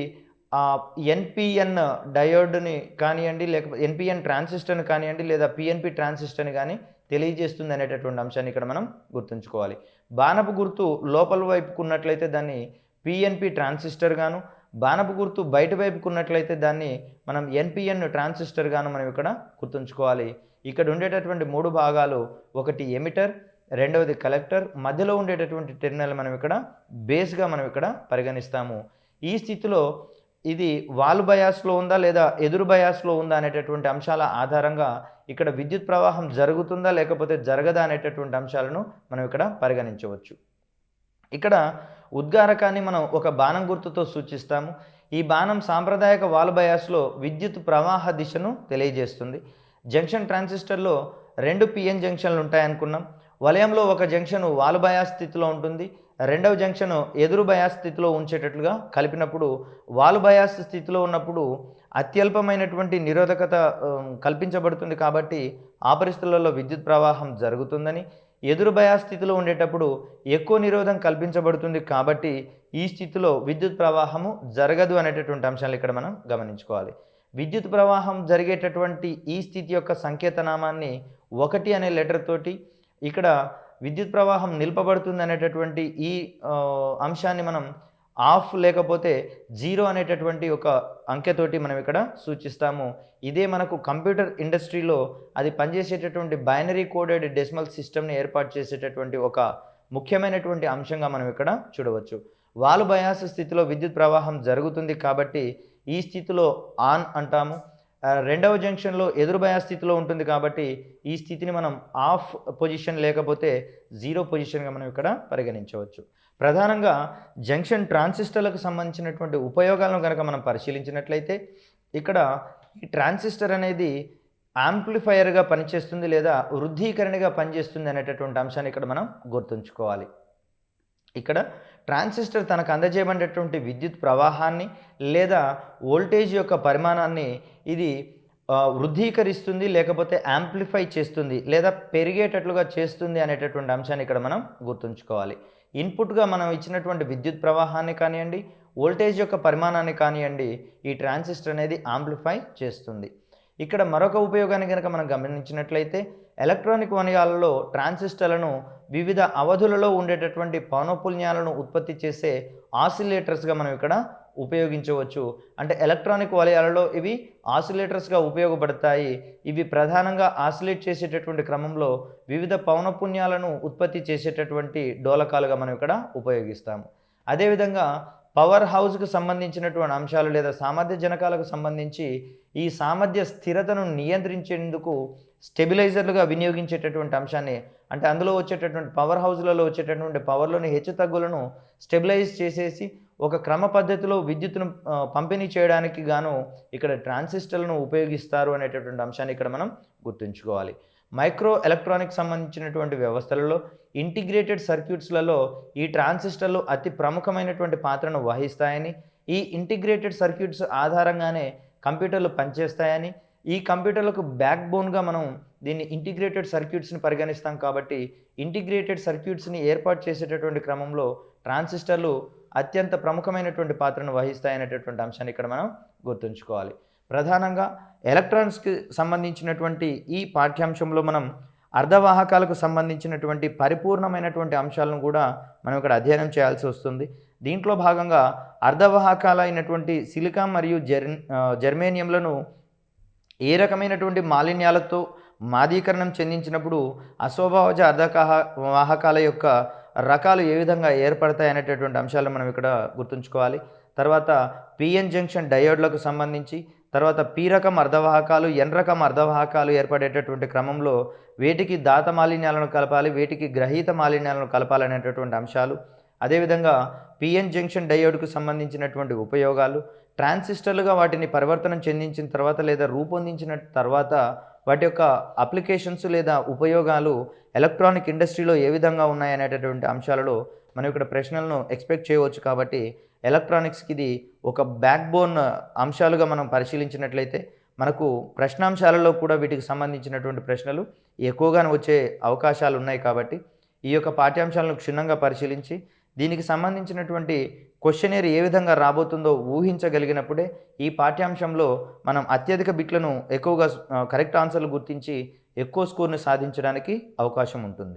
A: ఎన్పిఎన్ డయోడ్ని కానివ్వండి, లేకపోతే ఎన్పిఎన్ ట్రాన్సిస్టర్ని కానివ్వండి, లేదా పిఎన్పి ట్రాన్సిస్టర్ని కానీ తెలియజేస్తుంది అనేటటువంటి అంశాన్ని ఇక్కడ మనం గుర్తుంచుకోవాలి. బాణపు గుర్తు లోపల వైపుకు ఉన్నట్లయితే దాన్ని పిఎన్పి ట్రాన్సిస్టర్ గాను, బాణపు గుర్తు బయట వైపుకు ఉన్నట్లయితే దాన్ని మనం ఎన్పిఎన్ ట్రాన్సిస్టర్ గాను మనం ఇక్కడ గుర్తుంచుకోవాలి. ఇక్కడ ఉండేటటువంటి 3 భాగాలు, ఒకటి ఎమిటర్, రెండవది కలెక్టర్, మధ్యలో ఉండేటటువంటి టెర్మినల్ మనం ఇక్కడ బేస్గా మనం ఇక్కడ పరిగణిస్తాము. ఈ స్థితిలో ఇది వాల్ బయాస్లో ఉందా లేదా ఎదురు బయాస్లో ఉందా అనేటటువంటి అంశాల ఆధారంగా ఇక్కడ విద్యుత్ ప్రవాహం జరుగుతుందా లేకపోతే జరగదా అనేటటువంటి అంశాలను మనం ఇక్కడ పరిగణించవచ్చు. ఇక్కడ ఉద్గారకాన్ని మనం ఒక బాణం గుర్తుతో సూచిస్తాము. ఈ బాణం సాంప్రదాయక వాల్ బయాస్లో విద్యుత్ ప్రవాహ దిశను తెలియజేస్తుంది. జంక్షన్ ట్రాన్సిస్టర్లో 2 పిఎన్ జంక్షన్లు ఉంటాయనుకున్నాం. వలయంలో ఒక జంక్షన్ వాల్ బయాస్ స్థితిలో ఉంటుంది, రెండవ జంక్షన్ ఎదురు బయాస్ స్థితిలో ఉంచేటట్లుగా కలిపినప్పుడు వాల్ బయాస్ స్థితిలో ఉన్నప్పుడు అత్యల్పమైనటువంటి నిరోధకత కల్పించబడుతుంది కాబట్టి ఆ పరిస్థితులలో విద్యుత్ ప్రవాహం జరుగుతుందని, ఎదురు బయాస్ స్థితిలో ఉండేటప్పుడు ఎక్కువ నిరోధం కల్పించబడుతుంది కాబట్టి ఈ స్థితిలో విద్యుత్ ప్రవాహము జరగదు అనేటటువంటి అంశాలు ఇక్కడ మనం గమనించుకోవాలి. విద్యుత్ ప్రవాహం జరిగేటటువంటి ఈ స్థితి యొక్క సంకేతనామాన్ని 1 అనే లెటర్ తోటి, ఇక్కడ విద్యుత్ ప్రవాహం నిల్పబడుతుంది అనేటటువంటి ఈ అంశాన్ని మనం ఆఫ్ లేకపోతే 0 అనేటటువంటి ఒక అంకెతోటి మనం ఇక్కడ సూచిస్తాము. ఇదే మనకు కంప్యూటర్ ఇండస్ట్రీలో అది పనిచేసేటటువంటి బైనరీ కోడెడ్ డెసిమల్ సిస్టమ్‌ని ఏర్పాటు చేసేటటువంటి ఒక ముఖ్యమైనటువంటి అంశంగా మనం ఇక్కడ చూడవచ్చు. వాల్వ్ బయాస్ స్థితిలో విద్యుత్ ప్రవాహం జరుగుతుంది కాబట్టి ఈ స్థితిలో ఆన్ అంటాము. రెండవ జంక్షన్‌లో ఎదురు బయాస్ స్థితిలో ఉంటుంది కాబట్టి ఈ స్థితిని మనం ఆఫ్ పొజిషన్ లేకపోతే 0 పొజిషన్‌గా మనం ఇక్కడ పరిగణించవచ్చు. ప్రధానంగా జంక్షన్ ట్రాన్సిస్టర్లకు సంబంధించినటువంటి ఉపయోగాలను గనక మనం పరిశీలించినట్లయితే ఇక్కడ ఈ ట్రాన్సిస్టర్ అనేది యాంప్లిఫైయర్‌గా పనిచేస్తుంది లేదా వృద్ధీకరణగా పనిచేస్తుంది అనేటటువంటి అంశాన్ని ఇక్కడ మనం గుర్తుంచుకోవాలి. ఇక్కడ ట్రాన్సిస్టర్ తనకు అందజేయబడినటువంటి విద్యుత్ ప్రవాహాన్ని లేదా వోల్టేజ్ యొక్క పరిమాణాన్ని ఇది వృద్ధీకరిస్తుంది లేకపోతే యాంప్లిఫై చేస్తుంది లేదా పెరిగేటట్లుగా చేస్తుంది అనేటటువంటి అంశాన్ని ఇక్కడ మనం గుర్తుంచుకోవాలి. ఇన్పుట్గా మనం ఇచ్చినటువంటి విద్యుత్ ప్రవాహాన్ని కానివ్వండి, వోల్టేజ్ యొక్క పరిమాణాన్ని కానివ్వండి, ఈ ట్రాన్సిస్టర్ అనేది యాంప్లిఫై చేస్తుంది. ఇక్కడ మరొక ఉపయోగాన్ని కనుక మనం గమనించినట్లయితే ఎలక్ట్రానిక్ వలయాలలో ట్రాన్సిస్టర్లను వివిధ అవధులలో ఉండేటటువంటి పౌనఃపున్యాలను ఉత్పత్తి చేసే ఆసిలేటర్స్గా మనం ఇక్కడ ఉపయోగించవచ్చు. అంటే ఎలక్ట్రానిక్ వలయాలలో ఇవి ఆసిలేటర్స్గా ఉపయోగపడతాయి. ఇవి ప్రధానంగా ఆసిలేట్ చేసేటటువంటి క్రమంలో వివిధ పౌనఃపున్యాలను ఉత్పత్తి చేసేటటువంటి డోలకాలుగా మనం ఇక్కడ ఉపయోగిస్తాము. అదేవిధంగా పవర్ హౌస్కు సంబంధించినటువంటి అంశాలు లేదా సామర్థ్య జనకాలకు సంబంధించి ఈ సామర్థ్య స్థిరతను నియంత్రించేందుకు స్టెబిలైజర్లుగా వినియోగించేటటువంటి అంశాన్ని, అంటే అందులో వచ్చేటటువంటి పవర్ హౌస్లలో వచ్చేటటువంటి పవర్లోని హెచ్చుతగ్గులను స్టెబిలైజ్ చేసేసి ఒక క్రమ పద్ధతిలో విద్యుత్తును పంపిణీ చేయడానికి గాను ఇక్కడ ట్రాన్సిస్టర్లను ఉపయోగిస్తారు అనేటటువంటి అంశాన్ని ఇక్కడ మనం గుర్తుంచుకోవాలి. మైక్రో ఎలక్ట్రానిక్స్ సంబంధించినటువంటి వ్యవస్థలలో ఇంటిగ్రేటెడ్ సర్క్యూట్స్లలో ఈ ట్రాన్సిస్టర్లు అతి ప్రముఖమైనటువంటి పాత్రను వహిస్తాయని, ఈ ఇంటిగ్రేటెడ్ సర్క్యూట్స్ ఆధారంగానే కంప్యూటర్లు పనిచేస్తాయని, ఈ కంప్యూటర్లకు బ్యాక్ బోన్గా మనం దీన్ని ఇంటిగ్రేటెడ్ సర్క్యూట్స్ని పరిగణిస్తాం కాబట్టి ఇంటిగ్రేటెడ్ సర్క్యూట్స్ని ఏర్పాటు చేసేటటువంటి క్రమంలో ట్రాన్సిస్టర్లు అత్యంత ప్రముఖమైనటువంటి పాత్రను వహిస్తాయనేటటువంటి అంశాన్ని ఇక్కడ మనం గుర్తుంచుకోవాలి. ప్రధానంగా ఎలక్ట్రానిక్స్కి సంబంధించినటువంటి ఈ పాఠ్యాంశంలో మనం అర్ధవాహకాలకు సంబంధించినటువంటి పరిపూర్ణమైనటువంటి అంశాలను కూడా మనం ఇక్కడ అధ్యయనం చేయాల్సి వస్తుంది. దీంట్లో భాగంగా అర్ధవాహకాలైనటువంటి సిలికాన్ మరియు జర్మేనియంలను ఏ రకమైనటువంటి మాలిన్యాలతో మాదీకరణం చెందించినప్పుడు అస్వభావజ వాహకాల యొక్క రకాలు ఏ విధంగా ఏర్పడతాయి అనేటటువంటి అంశాలను మనం ఇక్కడ గుర్తుంచుకోవాలి. తర్వాత పిఎన్ జంక్షన్ డయోడ్లకు సంబంధించి, తర్వాత పి రకం అర్ధవాహకాలు, ఎన్ రకం అర్ధవాహకాలు ఏర్పడేటటువంటి క్రమంలో వేటికి దాత మాలిన్యాలను కలపాలి, వేటికి గ్రహీత మాలిన్యాలను కలపాలనేటటువంటి అంశాలు, అదేవిధంగా పిఎన్ జంక్షన్ డయోడ్కు సంబంధించినటువంటి ఉపయోగాలు, ట్రాన్సిస్టర్లుగా వాటిని పరివర్తనం చెందించిన తర్వాత లేదా రూపొందించిన తర్వాత వాటి యొక్క అప్లికేషన్స్ లేదా ఉపయోగాలు ఎలక్ట్రానిక్ ఇండస్ట్రీలో ఏ విధంగా ఉన్నాయనేటటువంటి అంశాలలో మనం ఇక్కడ ప్రశ్నలను ఎక్స్పెక్ట్ చేయవచ్చు. కాబట్టి ఎలక్ట్రానిక్స్కి ఇది ఒక బ్యాక్ బోన్ అంశాలుగా మనం పరిశీలించినట్లయితే మనకు ప్రశ్నాంశాలలో కూడా వీటికి సంబంధించినటువంటి ప్రశ్నలు ఎక్కువగానే వచ్చే అవకాశాలు ఉన్నాయి. కాబట్టి ఈ యొక్క పాఠ్యాంశాలను క్షుణ్ణంగా పరిశీలించి దీనికి సంబంధించినటువంటి క్వశ్చనర్ ఏ విధంగా రాబోతుందో ఊహించగలిగినప్పుడే ఈ పాఠ్యాంశంలో మనం అత్యధిక బిట్లను ఎక్కువగా కరెక్ట్ ఆన్సర్లు గుర్తించి ఎక్కువ స్కోర్ను సాధించడానికి అవకాశం ఉంటుంది.